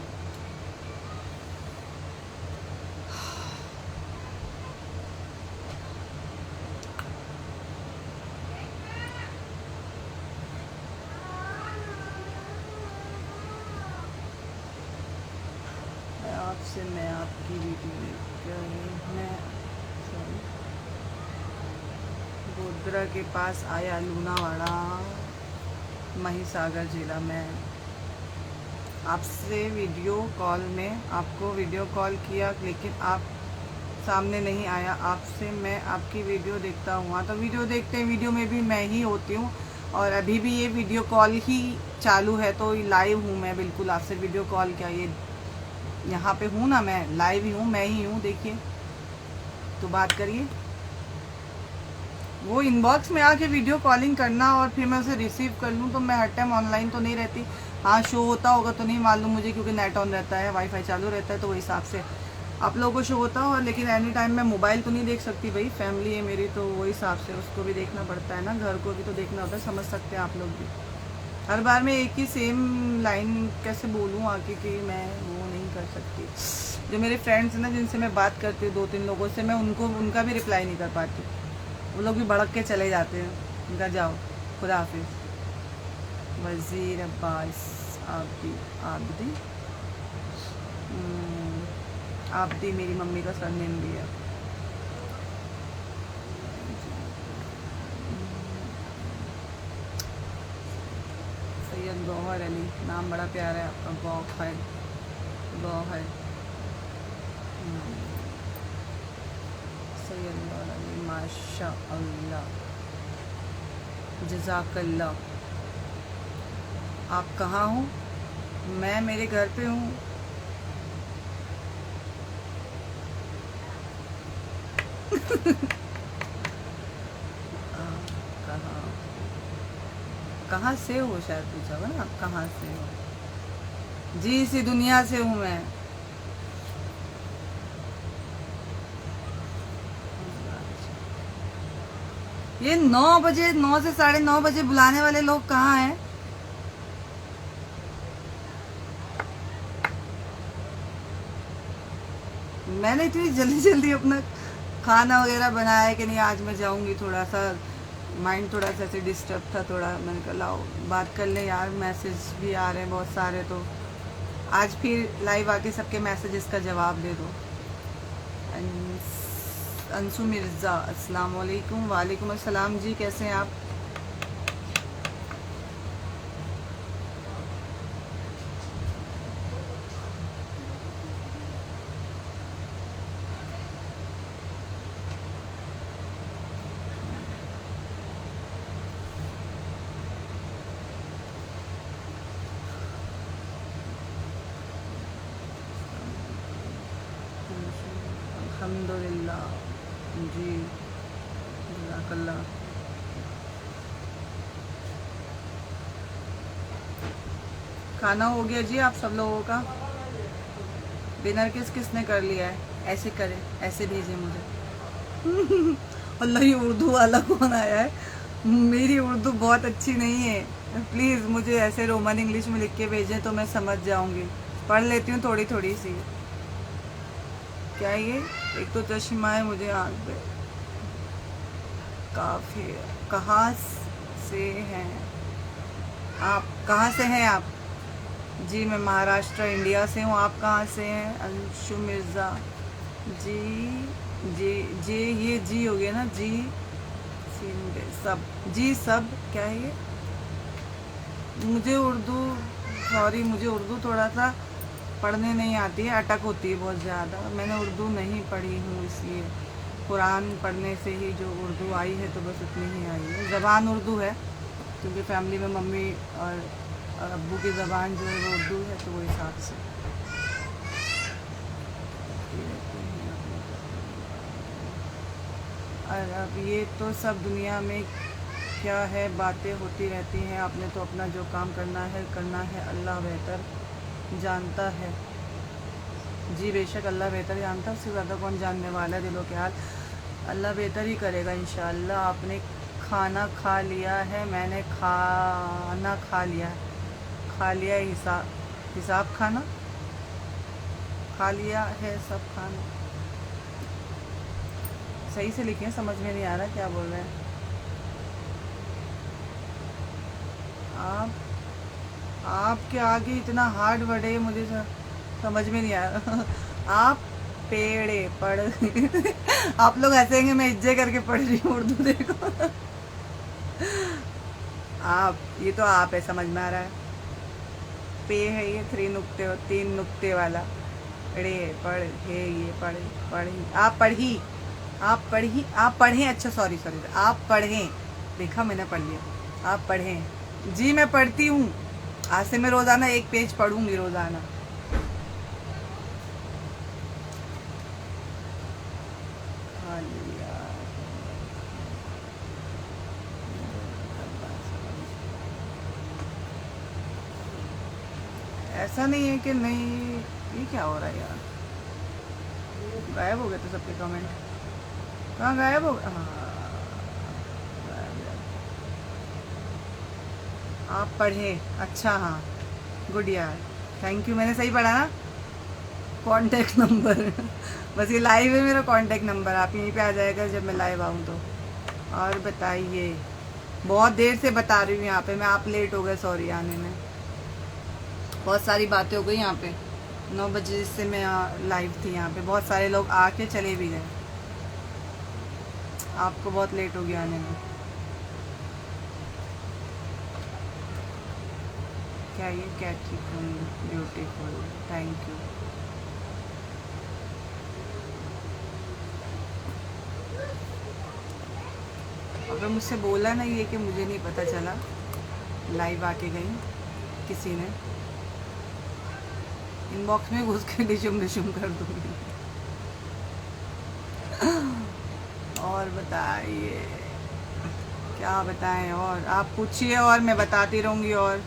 आपसे मैं आपकी वीडियो मैं सॉरी गोधरा के पास आया, लूनावाड़ा महिसागर जिला में। आपसे वीडियो कॉल में आपको वीडियो कॉल किया लेकिन आप सामने नहीं आया। आपसे मैं आपकी वीडियो देखता हूँ। हाँ तो वीडियो देखते हैं, वीडियो में भी मैं ही होती हूँ और अभी भी ये वीडियो कॉल ही चालू है, तो लाइव हूँ मैं बिल्कुल। आपसे वीडियो कॉल क्या, ये यहाँ पे हूँ ना, मैं लाइव ही हूँ, मैं ही हूँ, देखिए तो बात करिए। वो इनबॉक्स में आके वीडियो कॉलिंग करना और फिर मैं उसे रिसीव कर लूँ, तो मैं हर टाइम ऑनलाइन तो नहीं रहती। हाँ शो होता होगा तो नहीं मालूम मुझे, क्योंकि नेट ऑन रहता है, वाईफाई चालू रहता है, तो वही हिसाब से आप लोगों को शो होता हो। लेकिन एनी टाइम मैं मोबाइल तो नहीं देख सकती, भाई फैमिली है मेरी, तो वही हिसाब से उसको भी देखना पड़ता है ना, घर को भी तो देखना होता है, समझ सकते हैं आप लोग भी। हर बार मैं एक ही सेम लाइन कैसे बोलूँ आके कि मैं वो नहीं कर सकती। जो मेरे फ्रेंड्स हैं ना, जिनसे मैं बात करती हूँ 2-3 लोगों से, मैं उनका भी रिप्लाई नहीं कर पाती। वो लोग भी भड़क के चले जाते हैं। उनका जाओ, खुदा हाफिज। वज़ीर अब्बास आब्दी आब्दी आब्दी मेरी मम्मी का सरनेम भी है। सैयद गौहर अली, नाम बड़ा प्यारा है आपका, गौहर गौहर। सैयद गौहर अली, माशा अल्लाह, जज़ाकल्लाह। आप कहाँ हो? मैं मेरे घर पे हूँ। कहाँ कहाँ से हो, शायद पूछा होगा ना आप, कहाँ से हो? जी इसी दुनिया से हूँ मैं। ये 9 बजे, 9 से 9:30 बजे बुलाने वाले लोग कहाँ हैं? मैंने इतनी जल्दी जल्दी अपना खाना वगैरह बनाया है कि नहीं, आज मैं जाऊंगी। थोड़ा सा माइंड थोड़ा सा ऐसे डिस्टर्ब था थोड़ा, मैंने कहा लाओ बात कर लें यार, मैसेज भी आ रहे हैं बहुत सारे, तो आज फिर लाइव आके सबके मैसेजेस का जवाब दे दो। अंशु मिर्ज़ा, अस्सलाम वालेकुम। वालेकुम अस्सलाम जी, कैसे हैं आप? अल्हम्दुलिल्लाह जी, जज़ाकल्लाह। खाना हो गया जी आप सब लोगों का? डिनर किसने कर लिया है? ऐसे करें, ऐसे भेजें मुझे। अल्लाह, ये उर्दू वाला कौन आया है? मेरी उर्दू बहुत अच्छी नहीं है, प्लीज़ मुझे ऐसे रोमन इंग्लिश में लिख के भेजें तो मैं समझ जाऊंगी। पढ़ लेती हूँ थोड़ी थोड़ी सी। क्या ये? एक तो चश्मा है मुझे आँख पे। काफी। कहाँ से हैं आप? कहाँ से हैं आप? जी मैं महाराष्ट्र इंडिया से हूँ। आप कहाँ से हैं? अंशु मिर्ज़ा जी। जी जी, ये जी हो गया ना जी। सब जी, सब क्या है ये? मुझे उर्दू, सॉरी, मुझे उर्दू थोड़ा सा पढ़ने नहीं आती है, अटक होती है बहुत ज़्यादा। मैंने उर्दू नहीं पढ़ी हूँ, इसलिए कुरान पढ़ने से ही जो उर्दू आई है तो बस उतनी ही आई है। ज़बान उर्दू है क्योंकि फैमिली में मम्मी और अब्बू की ज़बान जो है वो उर्दू है, तो वो हिसाब से। और अब ये तो सब दुनिया में क्या है, बातें होती रहती हैं। आपने तो अपना जो काम करना है अल्लाह बेहतर जानता है। जी बेशक अल्लाह बेहतर जानता है, उससे ज़्यादा कौन जानने वाला है दिलों के हाल। अल्लाह बेहतर ही करेगा इंशाअल्लाह। आपने खाना खा लिया है? मैंने खाना खा लिया है। खा लिया है, हिसाब खाना खा लिया है, सब खाना। सही से लिखें, समझ में नहीं आ रहा क्या बोल रहे हैं आप। आपके आगे इतना हार्ड वर्ड है, मुझे समझ में नहीं आ रहा। आप पेड़े पढ़। आप लोग हंसेंगे, मैं इज्जे करके पढ़ रही हूँ उर्दू, देखो। आप, ये तो आप है, समझ में आ रहा है। पे है ये 3 नुक्ते वाला। रे पढ़ है ये, पढ़ी। आप पढ़ें। अच्छा सॉरी, आप पढ़ें। देखा, मैंने पढ़ लिया। आप पढ़ें। जी मैं पढ़ती हूँ, आज से मैं रोज़ाना 1 पेज पढ़ूंगी रोज़ाना। ऐसा नहीं है कि नहीं। ये क्या हो रहा है यार? गायब हो गए तो सबके कमेंट। कहाँ गायब हो गए? हाँ, आप पढ़े। अच्छा हाँ, गुड यार, थैंक यू। मैंने सही पढ़ा ना? कांटेक्ट नंबर बस ये लाइव है मेरा कांटेक्ट नंबर, आप यहीं पे आ जाएगा जब मैं लाइव आऊँ तो। और बताइए, बहुत देर से बता रही हूँ यहाँ पे मैं, आप लेट हो गए, सॉरी आने में। बहुत सारी बातें हो गई यहाँ पे, 9 बजे से मैं लाइव थी यहाँ पे, बहुत सारे लोग आके चले भी गए, आपको बहुत लेट हो गया आने में। क्या ये कैट्रिकन ब्यूटीफुल, थैंक यू। अगर मुझसे बोला नहीं है कि मुझे नहीं पता चला, लाइव आके गई किसी ने, इनबॉक्स में घुस के डिशुम डिशुम कर दूंगी। और बताइए, क्या बताएं, और आप पूछिए और मैं बताती रहूँगी। और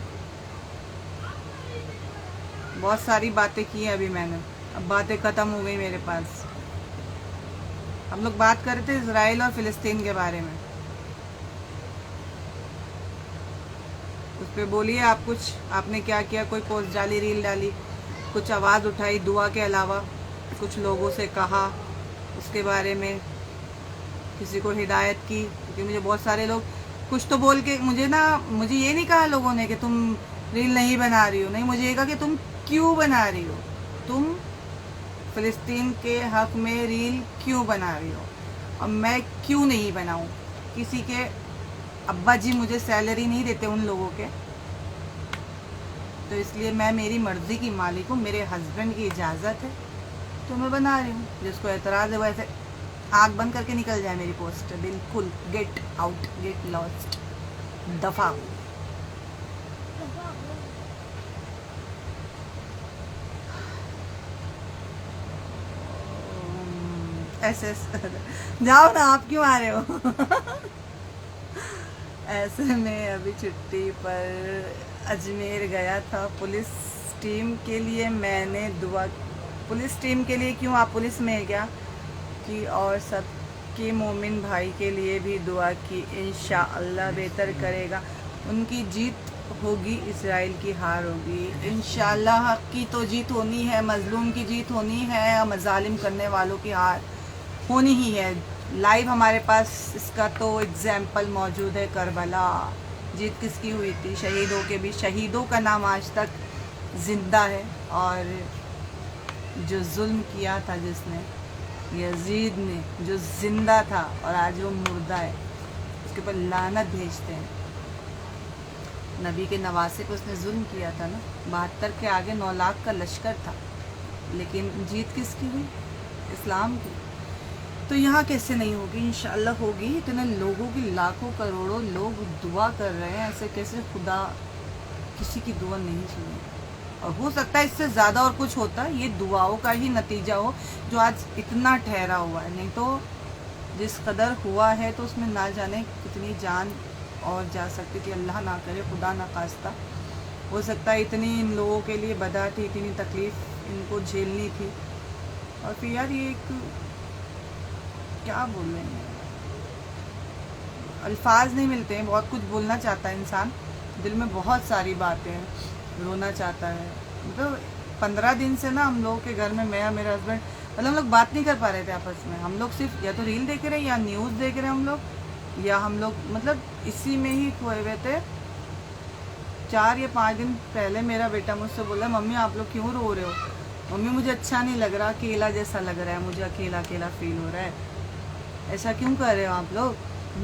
बहुत सारी बातें की हैं अभी मैंने, अब बातें ख़त्म हो गई मेरे पास। हम लोग बात कर रहे थे इजराइल और फ़िलिस्तीन के बारे में, उस पर बोलिए आप कुछ, आपने क्या किया, कोई पोस्ट डाली, रील डाली, कुछ आवाज़ उठाई दुआ के अलावा, कुछ लोगों से कहा उसके बारे में, किसी को हिदायत की? क्योंकि मुझे बहुत सारे लोग कुछ तो बोल के मुझे ये नहीं कहा लोगों ने कि तुम रील नहीं बना रही हो, नहीं, मुझे ये कहा कि तुम क्यों बना रही हो, तुम फ़िलिस्तीन के हक़ में रील क्यों बना रही हो, और मैं क्यों नहीं बनाऊं? किसी के अब्बा जी मुझे सैलरी नहीं देते उन लोगों के, तो इसलिए मैं मेरी मर्ज़ी की मालिक हूँ, मेरे हस्बैंड की इजाज़त है तो मैं बना रही हूँ। जिसको एतराज़ है वैसे आँख बंद करके निकल जाए मेरी पोस्ट, बिल्कुल गेट आउट, गेट लॉस्ट, दफ़ा। ऐसे जाओ ना, आप क्यों आ रहे हो? ऐसे में अभी छुट्टी पर अजमेर गया था पुलिस टीम के लिए, मैंने दुआ, पुलिस टीम के लिए क्यों, आप पुलिस में है क्या की? और सबके मोमिन भाई के लिए भी दुआ की, इंशाअल्लाह बेहतर करेगा, उनकी जीत होगी, इजराइल की हार होगी। इंशाअल्लाह हक़ की तो जीत होनी है, मज़लूम की जीत होनी है, मज़ालिम करने वालों की हार होनी ही है। लाइव हमारे पास इसका तो एग्जाम्पल मौजूद है, करबला जीत किसकी हुई थी, शहीदों के भी, शहीदों का नाम आज तक ज़िंदा है, और जो जुल्म किया था जिसने, यजीद ने, जो ज़िंदा था और आज वो मुर्दा है, उसके ऊपर लानत भेजते हैं। नबी के नवासे पे उसने जुल्म किया था ना, 72 के आगे 9 लाख का लश्कर था, लेकिन जीत किसकी हुई? इस्लाम की। तो यहाँ कैसे नहीं होगी? इंशाअल्लाह होगी। इतने लोगों की, लाखों करोड़ों लोग दुआ कर रहे हैं, ऐसे कैसे खुदा किसी की दुआ नहीं सुने? और हो सकता है इससे ज़्यादा और कुछ होता, ये दुआओं का ही नतीजा हो जो आज इतना ठहरा हुआ है, नहीं तो जिस कदर हुआ है तो उसमें ना जाने कितनी जान और जा सकती थी, अल्लाह ना करे, खुदा ना खास्ता। हो सकता है इतनी इन लोगों के लिए बदा थी, इतनी तकलीफ़ इनको झेलनी थी, और फिर यार ये एक, क्या बोल रहे हैं, अल्फाज नहीं मिलते हैं, बहुत कुछ बोलना चाहता है इंसान, दिल में बहुत सारी बातें हैं, रोना चाहता है। मतलब 15 दिन से ना हम लोगों के घर में, मैं और मेरा हस्बैंड, मतलब हम लोग बात नहीं कर पा रहे थे आपस में, हम लोग सिर्फ या तो रील देख रहे हैं या न्यूज़ देख रहे हैं हम लोग, या हम लोग मतलब इसी में ही खोए हुए थे। 4 या 5 दिन पहले मेरा बेटा मुझसे बोला, मम्मी आप लोग क्यों रो रहे हो? मम्मी मुझे अच्छा नहीं लग रहा, अकेला जैसा लग रहा है, मुझे अकेला अकेला फील हो रहा है, ऐसा क्यों कर रहे हो आप लोग?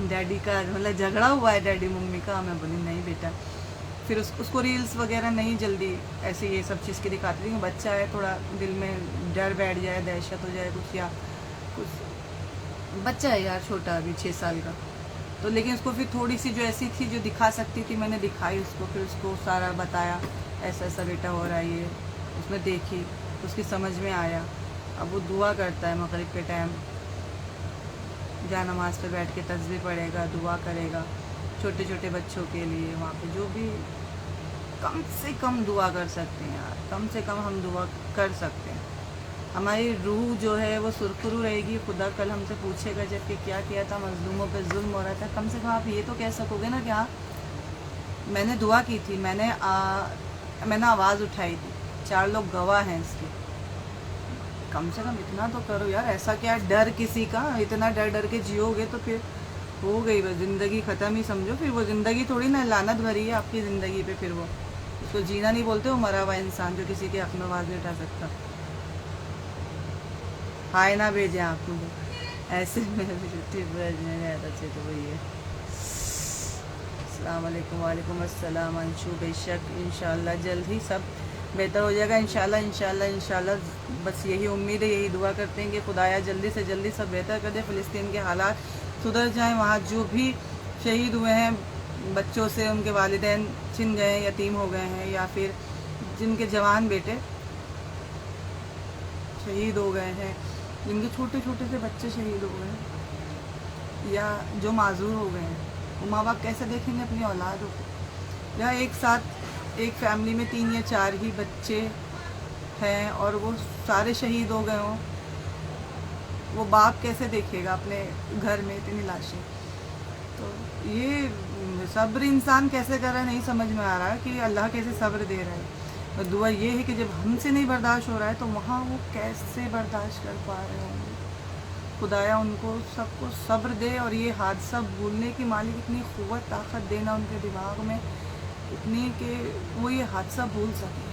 डैडी का मतलब झगड़ा हुआ है डैडी मम्मी का? मैं बोली नहीं बेटा। फिर उसको रील्स वगैरह नहीं जल्दी ऐसे ये सब चीज़ की दिखाती थी, बच्चा है, थोड़ा दिल में डर बैठ जाए, दहशत हो जाए कुछ, या कुछ, बच्चा है यार छोटा, अभी 6 साल का, तो लेकिन उसको फिर थोड़ी सी जो ऐसी थी जो दिखा सकती थी मैंने दिखाई उसको, फिर उसको सारा बताया, ऐसा ऐसा बेटा हो रहा है ये, उसने देखी, उसकी समझ में आया। अब वो दुआ करता है मगरिब के टाइम, जा नमाज पे बैठ के तस्बीह पढ़ेगा, दुआ करेगा छोटे छोटे बच्चों के लिए, वहाँ पे जो भी कम से कम दुआ कर सकते हैं यार, कम से कम हम दुआ कर सकते हैं, हमारी रूह जो है वो सुरखरू रहेगी। खुदा कल हमसे पूछेगा जब कि क्या किया था, मजलूमों पे जुल्म हो रहा था, कम से कम आप ये तो कह सकोगे ना कि हाँ मैंने दुआ की थी, मैंने आवाज़ उठाई थी, 4 लोग गवाह हैं इसके, कम से कम इतना तो करो यार। ऐसा क्या डर किसी का, इतना डर डर के जियोगे तो फिर हो गई बस ज़िंदगी ख़त्म ही समझो। फिर वो ज़िंदगी थोड़ी ना, लानत भरी है आपकी ज़िंदगी पे। फिर वो उसको जीना नहीं बोलते, वो मरा हुआ इंसान जो किसी के हक में आवाज़ नहीं उठा सकता। हाय ना भेजें आप मुझे ऐसे में भेजने ज़्यादा अच्छे तो वही है। अस्सलाम वालेकुम। वालेकुम अस्सलाम अंशु। बेशक इंशाल्लाह जल्द ही सब बेहतर हो जाएगा इंशाल्लाह इंशाल्लाह इंशाल्लाह। बस यही उम्मीद है, यही दुआ करते हैं कि खुदाया जल्दी से जल्दी सब बेहतर कर दे, फ़िलिस्तीन के हालात सुधर जाएं। वहाँ जो भी शहीद हुए हैं बच्चों से, उनके वालिदैन छिन गए हैं, यतीम हो गए हैं, या फिर जिनके जवान बेटे शहीद हो गए हैं, जिनके छोटे छोटे से बच्चे शहीद हो गए हैं, या जो माजूर हो गए हैं, वो माँ बाप कैसे देखेंगे अपनी औलादों को। या एक साथ एक फैमिली में 3 या 4 ही बच्चे हैं और वो सारे शहीद हो गए हों, वो बाप कैसे देखेगा अपने घर में इतनी लाशें। तो ये सब्र इंसान कैसे कर रहा है नहीं समझ में आ रहा है कि अल्लाह कैसे सब्र दे रहा है। और दुआ ये है कि जब हमसे नहीं बर्दाश्त हो रहा है तो वहाँ वो कैसे बर्दाश्त कर पा रहे होंगे। खुदाया उनको सबको सब्र दे और ये हादसा भूलने की मालिक इतनी क़ुव्वत ताकत देना उनके दिमाग में इतनी कि वो ये हादसा भूल सके।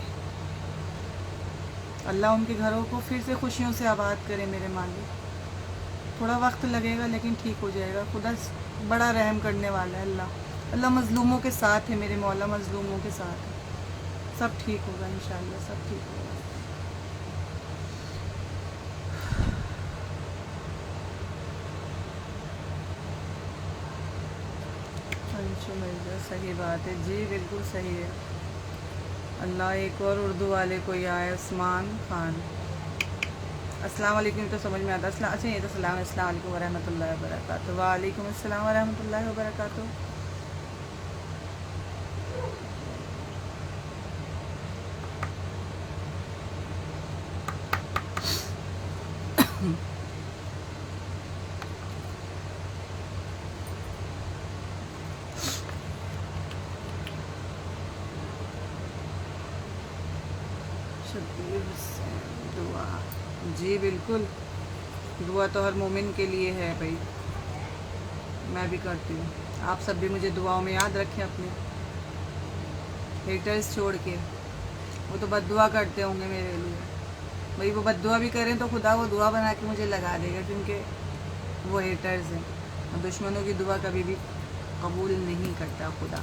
अल्लाह उनके घरों को फिर से खुशियों से आबाद करे मेरे मालिक। थोड़ा वक्त लगेगा लेकिन ठीक हो जाएगा। खुदा बड़ा रहम करने वाला है। अल्लाह मज़लूमों के साथ है मेरे मौला, मज़लूमों के साथ है। सब ठीक होगा इंशाल्लाह, सब ठीक होगा। मिर्जा सही बात है जी, बिल्कुल सही है। अल्लाह एक और उर्दू वाले कोई आए, उस्मान खान। अस्सलाम वालेकुम तो समझ में आता। अच्छा ये तो सलाम, अस्सलाम वालेकुम वरहमतुल्लाहि वबरकातुहू। वालेकुम अस्सलाम वरहमतुल्लाहि वबरकातुहू। दुआ जी बिल्कुल, दुआ तो हर मोमिन के लिए है भाई। मैं भी करती हूँ, आप सब भी मुझे दुआओं में याद रखें अपने। हेटर्स छोड़ के, वो तो बद्दुआ करते होंगे मेरे लिए भाई। वो बद्दुआ भी करें तो खुदा वो दुआ बना के मुझे लगा देगा, क्योंकि वो हेटर्स हैं। और दुश्मनों की दुआ कभी भी कबूल नहीं करता खुदा।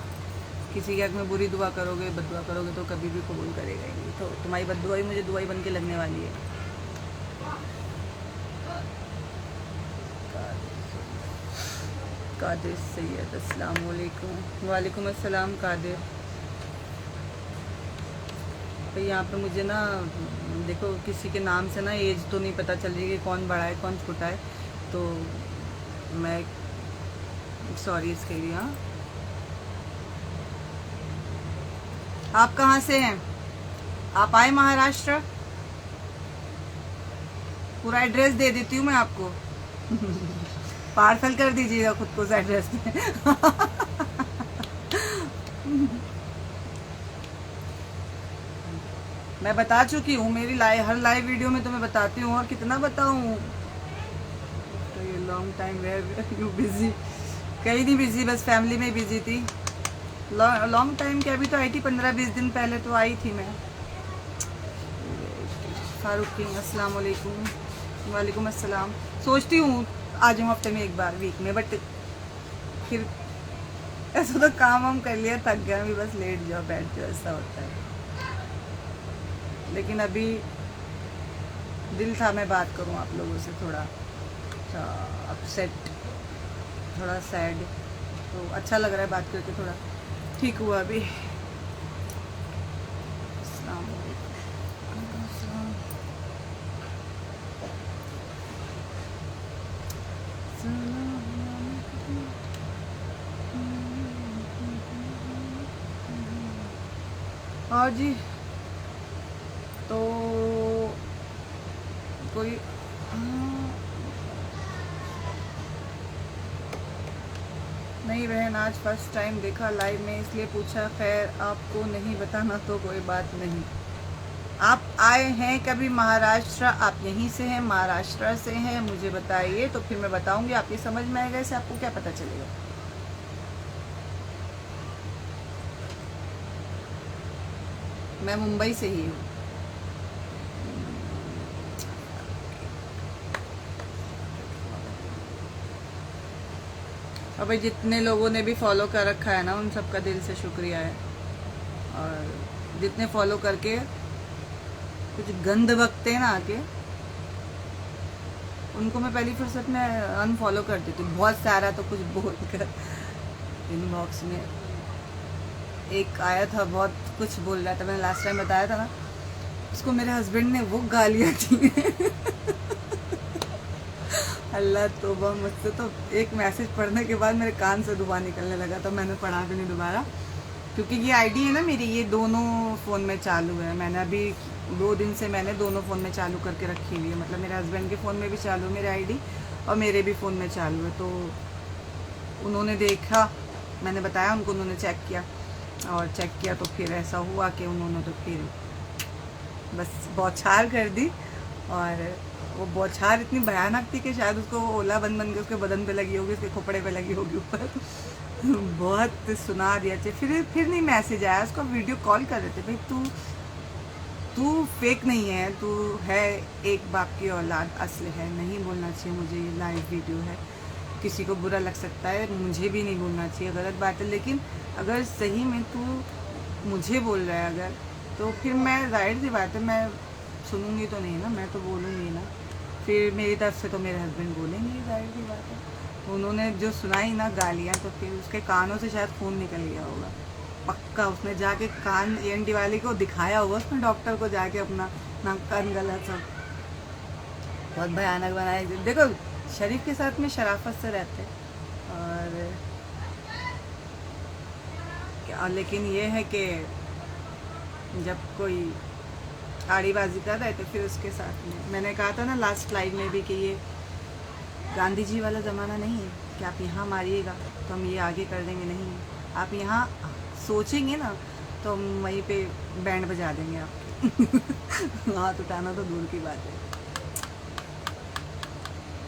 किसी के हक में बुरी दुआ करोगे, बद्दुआ करोगे तो कभी भी कबूल करेगा ही नहीं। तो तुम्हारी बद्दुआ ही मुझे दुआ ही बन के लगने वाली है। कादिर सैयद, अस्सलाम वालेकुम। वालेकुम अस्सलाम कादिर। तो यहाँ पे मुझे ना देखो किसी के नाम से ना एज तो नहीं पता चल रही कि कौन बड़ा है कौन छोटा है, तो मैं सॉरी इसके लिए। हाँ, आप कहाँ से हैं? आप आए महाराष्ट्र? पूरा एड्रेस दे देती हूँ मैं आपको। पार्सल कर दीजिएगा खुद को उस एड्रेस पे। मैं बता चुकी हूँ, मेरी हर लाइव वीडियो में तो मैं बताती हूँ, और कितना बताऊँ। तो ये long time where you busy? कहीं नहीं बिजी, बस फैमिली में बिजी थी। लॉन्ग टाइम के अभी तो आई थी, 15-20 दिन पहले तो आई थी मैं। फारूक किंग, अस्सलाम वालेकुम। वालेकुम अस्सलाम। सोचती हूँ आ जाऊँ हफ्ते में एक बार, वीक में, बट फिर ऐसा तो काम हम कर लिया, थक गया भी, बस लेट जाओ बैठ जाओ, ऐसा होता है। लेकिन अभी दिल था मैं बात करूँ आप लोगों से, थोड़ा अपसेट, थोड़ा सैड, तो अच्छा लग रहा है बात करके, थोड़ा ठीक हुआ अभी। अस्सलाम वालेकुम। हाँ जी, तो कोई नहीं बहन, आज फर्स्ट टाइम देखा लाइव में इसलिए पूछा। खैर आपको नहीं बताना तो कोई बात नहीं। आप आए हैं कभी महाराष्ट्र, आप यहीं से हैं, महाराष्ट्र से हैं, मुझे बताइए तो फिर मैं बताऊंगी, आपकी समझ में आएगा, इससे आपको क्या पता चलेगा। मैं मुंबई से ही हूँ। और भाई जितने लोगों ने भी फॉलो कर रखा है ना, उन सबका दिल से शुक्रिया है। और जितने फॉलो करके कुछ गंद बकते हैं ना आके, उनको मैं पहली फुर्सत में अनफॉलो कर देती हूँ। बहुत सारा तो कुछ बोल कर इनबॉक्स में एक आया था, बहुत कुछ बोल रहा था, मैंने लास्ट टाइम बताया था ना, उसको मेरे हस्बैंड ने वो गालियाँ दी अल्लाह तौबा, मुझसे तो एक मैसेज पढ़ने के बाद मेरे कान से दुबा निकलने लगा, तो मैंने पढ़ा भी नहीं दोबारा, क्योंकि ये आईडी है ना मेरी, ये दोनों फ़ोन में चालू है। मैंने अभी 2 दिन से मैंने दोनों फ़ोन में चालू करके रखी हुई है, मतलब मेरे हस्बैंड के फ़ोन में भी चालू है मेरी आईडी, और मेरे भी फ़ोन में चालू है। तो उन्होंने देखा, मैंने बताया उनको, उन्होंने चेक किया, और चेक किया तो फिर ऐसा हुआ कि उन्होंने तो फिर बस बौछार कर दी। और वो बौछार इतनी भयानक थी कि शायद उसको ओला बन के उसके बदन पे लगी होगी, उसके खोपड़े पे लगी होगी ऊपर बहुत सुना दिया। फिर नहीं मैसेज आया, उसको वीडियो कॉल कर रहे थे, भाई तू फेक नहीं है, तू है एक बाप की औलाद, असल है, नहीं बोलना चाहिए मुझे, ये लाइव वीडियो है, किसी को बुरा लग सकता है, मुझे भी नहीं बोलना चाहिए, गलत बात है, लेकिन अगर सही में तू मुझे बोल रहा है अगर, तो फिर मैं, जाहिर सी बात है, मैं सुनूंगी तो नहीं ना, मैं तो बोलूँगी ना, फिर मेरी तरफ से तो मेरे हस्बैंड बोलेंगे, जाहिर सी बात है। उन्होंने जो सुनाई ना गालियाँ, तो फिर उसके कानों से शायद खून निकल गया होगा पक्का। उसने जाके कान ENT वाले को दिखाया होगा, उसने डॉक्टर को जाके अपना नाक कान गला सब, बहुत भयानक बनाया। देखो शरीफ के साथ में शराफत से रहते और लेकिन ये है कि जब कोई आड़ीबाजी कर रहे तो फिर उसके साथ में, मैंने कहा था ना लास्ट लाइव में भी कि ये गांधी जी वाला ज़माना नहीं है कि आप यहाँ मारिएगा तो हम ये आगे कर देंगे, नहीं है। आप यहाँ सोचेंगे ना तो हम वहीं पे बैंड बजा देंगे आपके हाथ उठाना तो दूर की बात है।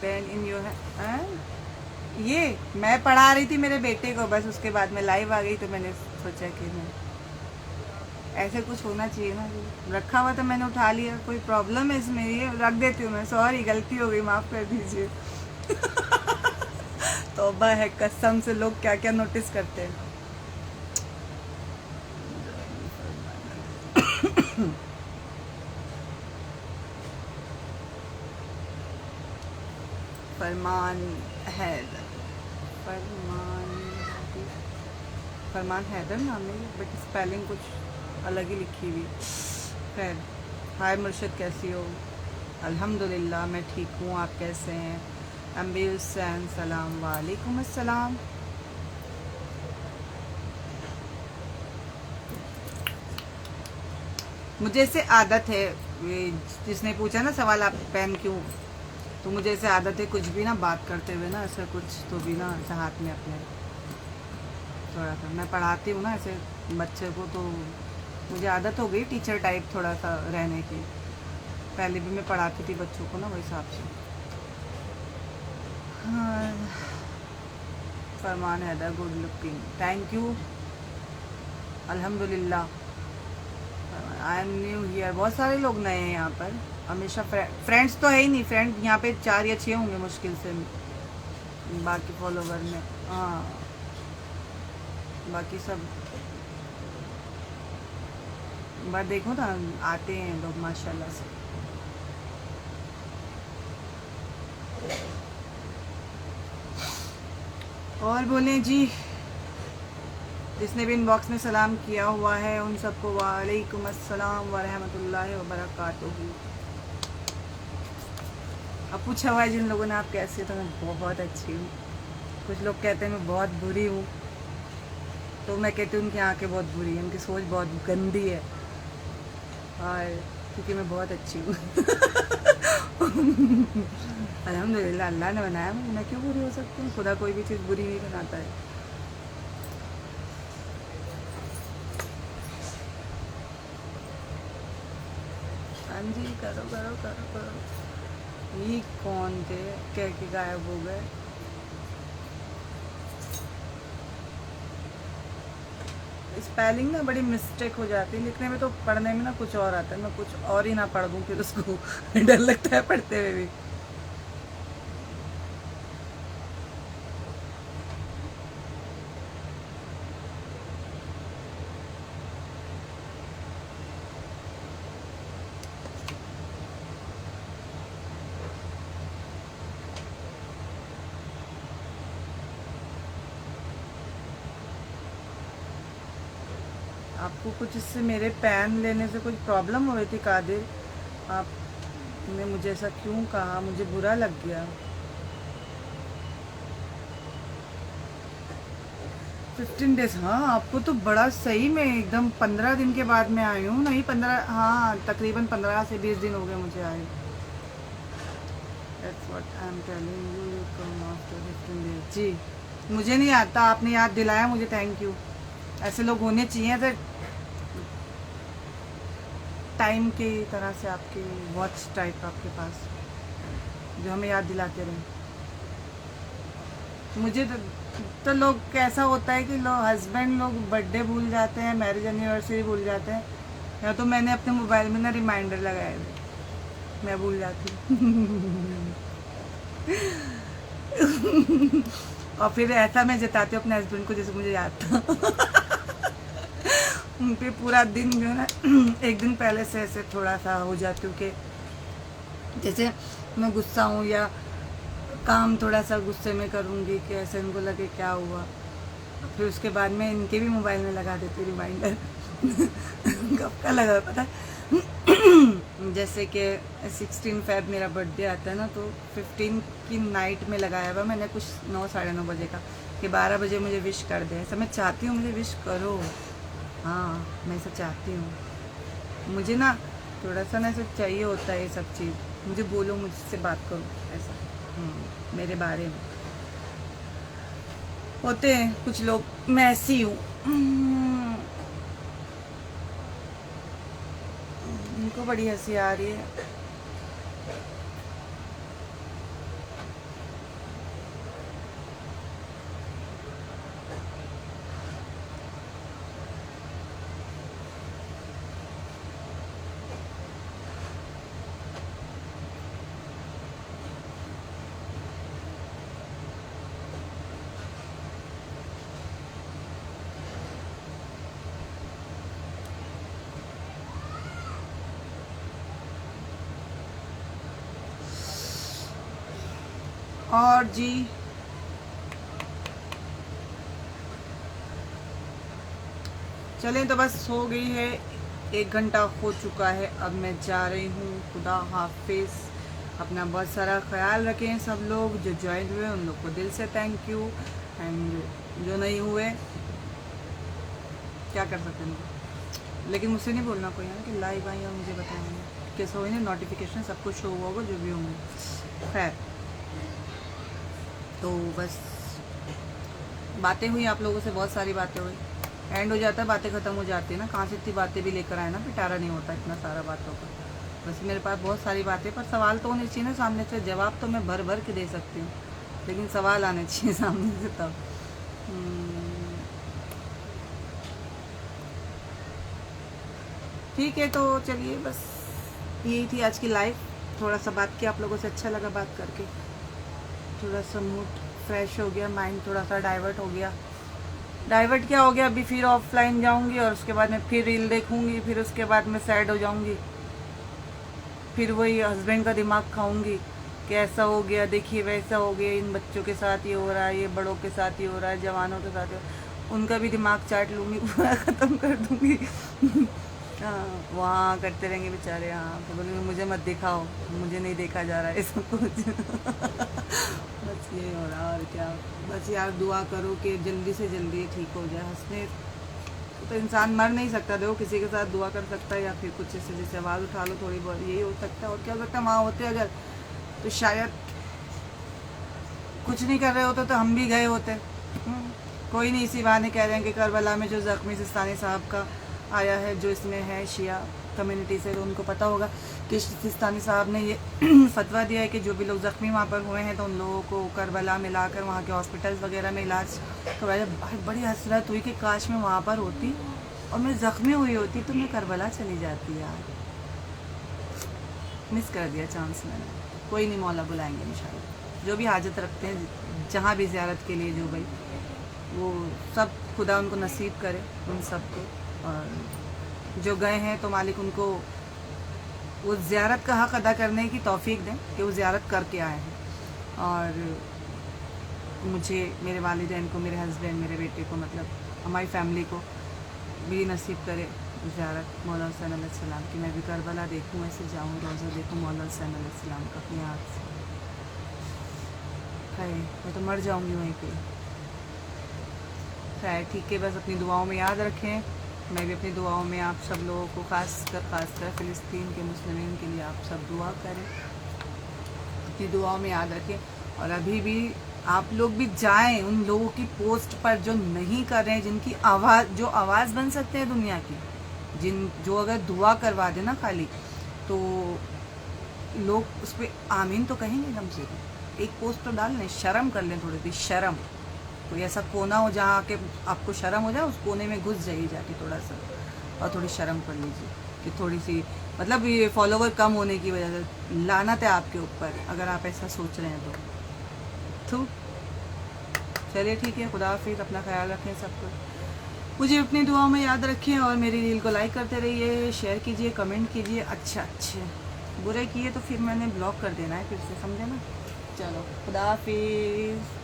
पेन इन योर हैंड, ये मैं पढ़ा रही थी मेरे बेटे को, बस उसके बाद में लाइव आ गई, तो मैंने सोचा कि मैं ऐसे कुछ होना चाहिए ना, रखा हुआ तो मैंने उठा लिया, कोई प्रॉब्लम है इसमें, ये रख देती हूँ मैं, सॉरी गलती हो गई, माफ़ कर दीजिए तौबा है कसम से, लोग क्या क्या नोटिस करते हैं। फरमान हैदर, फरमान हैदर नाम है, बट स्पेलिंग कुछ अलग ही लिखी हुई। खैर, हाय मुर्शिद कैसी हो? अल्हम्दुलिल्लाह मैं ठीक हूँ, आप कैसे हैं? अम्बी हुसैन सलाम वालेकुम अस्सलाम। मुझे ऐसे आदत है, जिसने पूछा ना सवाल आप पेन क्यों, तो मुझे ऐसे आदत है कुछ भी ना बात करते हुए ना ऐसा कुछ तो भी ना ऐसे हाथ में अपने थोड़ा सा, मैं पढ़ाती हूँ ना ऐसे बच्चे को, तो मुझे आदत हो गई टीचर टाइप थोड़ा सा रहने की। पहले भी मैं पढ़ाती थी बच्चों को ना, वही हिसाब से। हाँ, Farman Haider good looking, thank you, अल्हम्दुलिल्लाह। आई एम न्यू हियर, बहुत सारे लोग नए हैं यहाँ पर, हमेशा फ्रेंड्स तो है ही नहीं, फ्रेंड यहाँ पे 4 या 6 होंगे मुश्किल से, बाकी फॉलोवर में। हाँ, बाकी सब बार देखो ना, आते हैं लोग माशाल्लाह से। और बोले जी, जिसने भी इनबॉक्स में सलाम किया हुआ है उन सबको वालेकुम अस्सलाम व रहमतुल्लाहि व बरकातुहू। अब पूछा हुआ है जिन लोगों ने आप कैसे, तो मैं बहुत अच्छी हूँ। कुछ लोग कहते हैं मैं बहुत बुरी हूँ, तो मैं कहती हूँ उनकी आंखें बहुत बुरी हैं, उनकी सोच बहुत गंदी है, और क्योंकि मैं बहुत अच्छी हूँ अल्हम्दुलिल्लाह, अल्लाह ने बनाया मुझे, मैं क्यों बुरी हो सकती हूँ? खुदा कोई भी चीज़ बुरी नहीं बनाता है। हाँ जी, करो करो करो करो। ये कौन थे, कह के गायब हो गए। स्पेलिंग ना बड़ी मिस्टेक हो जाती है लिखने में, तो पढ़ने में ना कुछ और आता है, मैं कुछ और ही ना पढ़ दूँ फिर उसको डर लगता है पढ़ते हुए भी। आपको कुछ इससे मेरे पेन लेने से कुछ प्रॉब्लम हो रही थी कादिर? आपने मुझे ऐसा क्यों कहा, मुझे बुरा लग गया। 15 डेज, हाँ आपको तो बड़ा सही में एकदम 15 दिन के बाद मैं आई हूँ। नहीं 15, हाँ तकरीबन 15 से 20 दिन हो गए मुझे आए। That's what I'm telling you, you come after 15 days। जी मुझे नहीं आता, आपने याद दिलाया मुझे, थैंक यू। ऐसे लोग होने चाहिए ऐसे टाइम की तरह से, आपके वॉच टाइप आपके पास, जो हमें याद दिलाते रहे। मुझे तो लोग कैसा होता है कि लोग हस्बैंड लोग बर्थडे भूल जाते हैं, मैरिज एनिवर्सरी भूल जाते हैं, या तो मैंने अपने मोबाइल में ना रिमाइंडर लगाए थे, मैं भूल जाती हूँ। और फिर ऐसा मैं जताती हूँ अपने हस्बैंड को जैसे मुझे याद था। उन पे पूरा दिन जो है ना एक दिन पहले से ऐसे थोड़ा सा हो जाती हूँ कि जैसे मैं गुस्सा हूँ या काम थोड़ा सा गुस्से में करूँगी कि ऐसे इनको लगे क्या हुआ, फिर उसके बाद में इनके भी मोबाइल में लगा देती रिमाइंडर। कब का लगा पता है? जैसे कि 16 फेब मेरा बर्थडे आता है ना, तो 15 की नाइट में लगाया हुआ मैंने कुछ 9 साढ़े 9 बजे का, कि 12 बजे मुझे विश कर दे। ऐसा मैं चाहती हूँ, मुझे विश करो। हाँ मैं ऐसा चाहती हूँ, मुझे ना थोड़ा सा ना ऐसा चाहिए होता है ये सब चीज़, मुझे बोलो, मुझसे बात करो, ऐसा मेरे बारे में होते हैं कुछ लोग, मैं ऐसी हूँ। इनको बड़ी हंसी आ रही है। और जी चलें तो बस हो गई है, 1 घंटा हो चुका है, अब मैं जा रही हूँ। खुदा हाफिज़, अपना बहुत सारा ख्याल रखें सब लोग। जो ज्वाइन हुए उन लोग को दिल से थैंक यू, एंड जो नहीं हुए क्या कर सकते हैं, लेकिन मुझसे नहीं बोलना कोई है कि लाइव आई और मुझे बताएंगे कैसे हुए ना, नोटिफिकेशन सबको शो हुआ होगा जो भी होंगे। खैर तो बस बातें हुई आप लोगों से, बहुत सारी बातें हुई, एंड हो जाता है, बातें ख़त्म हो जाती है ना। कहाँ से इतनी बातें भी लेकर आए ना, पिटारा नहीं होता इतना सारा बातों का। बस मेरे पास बहुत सारी बातें, पर सवाल तो होने चाहिए ना सामने से। जवाब तो मैं भर भर के दे सकती हूँ, लेकिन सवाल आने चाहिए सामने से तब। ठीक है, तो चलिए बस यही थी आज की लाइफ। थोड़ा सा बात किया आप लोगों से, अच्छा लगा बात करके, थोड़ा सा मूड फ्रेश हो गया, माइंड थोड़ा सा डाइवर्ट हो गया। डाइवर्ट क्या हो गया, अभी फिर ऑफलाइन जाऊंगी और उसके बाद में फिर रील देखूंगी, फिर उसके बाद में सैड हो जाऊंगी, फिर वही हस्बैंड का दिमाग खाऊंगी कि ऐसा हो गया, देखिए वैसा हो गया, इन बच्चों के साथ ये हो रहा है, ये बड़ों के साथ ये हो रहा है, जवानों के साथ, उनका भी दिमाग चाट लूँगी, पूरा ख़त्म कर दूँगी। हाँ वहाँ करते रहेंगे बेचारे। हाँ तो बोलेंगे मुझे मत दिखाओ, मुझे नहीं देखा जा रहा है सब कुछ। बस ये हो रहा, और क्या। बस यार दुआ करो कि जल्दी से जल्दी ठीक हो जाए। हंसने तो इंसान मर नहीं सकता, देखो किसी के साथ दुआ कर सकता है या फिर कुछ ऐसे जैसे आवाज़ उठा लो थोड़ी बहुत, यही हो सकता है। और क्या हो सकता है, वहाँ होते अगर तो शायद कुछ नहीं कर रहे होते तो हम भी गए होते। कोई नहीं, इसी बहाने कह रहे हैं कि करबला में जो ज़ख्मी सिस्तानी साहब का आया है, जो इसमें है शिया कम्युनिटी से, तो उनको पता होगा कि सिस्तानी साहब ने ये फतवा दिया है कि जो भी लोग ज़ख्मी वहाँ पर हुए हैं तो उन लोगों को करबला में लाकर वहाँ के हॉस्पिटल्स वगैरह में इलाज करवाया। बहुत बड़ी हसरत हुई कि काश मैं वहाँ पर होती और मैं ज़ख्मी हुई होती तो मैं करबला चली जाती यार। मिस कर दिया चांस मैंने। कोई नहीं, मौला बुलाएंगे इंशाल्लाह। जो भी हाजत रखते हैं जहाँ भी ज़ियारत के लिए, जो भाई वो सब खुदा उनको नसीब करे उन सब को। और जो गए हैं तो मालिक उनको वो ज़ियारत का हक़ अदा करने की तौफीक दें कि वो ज़ियारत करके आए हैं। और मुझे, मेरे वालिदैन को, मेरे हस्बैंड, मेरे बेटे को, मतलब हमारी फैमिली को भी नसीब करे ज़ियारत मौला हुसैन अलैहिस्सलाम की। मैं भी करबला देखूँ, ऐसे जाऊँ, रोज़ा देखूँ मौला हुसैन अलैहिस्सलाम का अपनी आँख से। खैर मैं तो मर जाऊँगी वहीं पे। खैर ठीक है, बस अपनी दुआओं में याद रखें। मैं भी अपनी दुआओं में आप सब लोगों को खासकर फ़िलिस्तीन के मुस्लिमीन के लिए आप सब दुआ करें, अपनी दुआओं में याद रखें। और अभी भी आप लोग भी जाएं उन लोगों की पोस्ट पर जो नहीं कर रहे हैं, जिनकी आवाज़, जो आवाज़ बन सकते हैं दुनिया की, जो अगर दुआ करवा देना खाली तो लोग उस पर आमीन तो कहेंगे कम से कम। एक पोस्ट तो डाल लें, शर्म कर लें, थोड़ी सी शर्म। कोई ऐसा कोना हो जहाँ के आपको शर्म हो जाए, उस कोने में घुस जाइए जाके थोड़ा सा और थोड़ी शर्म कर लीजिए कि थोड़ी सी, मतलब ये फॉलोवर कम होने की वजह से लानत है आपके ऊपर अगर आप ऐसा सोच रहे हैं तो। चलिए ठीक है, खुदा हाफिज़, अपना ख्याल रखें सब कुछ। मुझे अपनी दुआओं में याद रखें और मेरी रील को लाइक करते रहिए, शेयर कीजिए, कमेंट कीजिए। अच्छे बुरे किए तो फिर मैंने ब्लॉक कर देना है फिर से, समझे ना। चलो खुदा हाफिज़।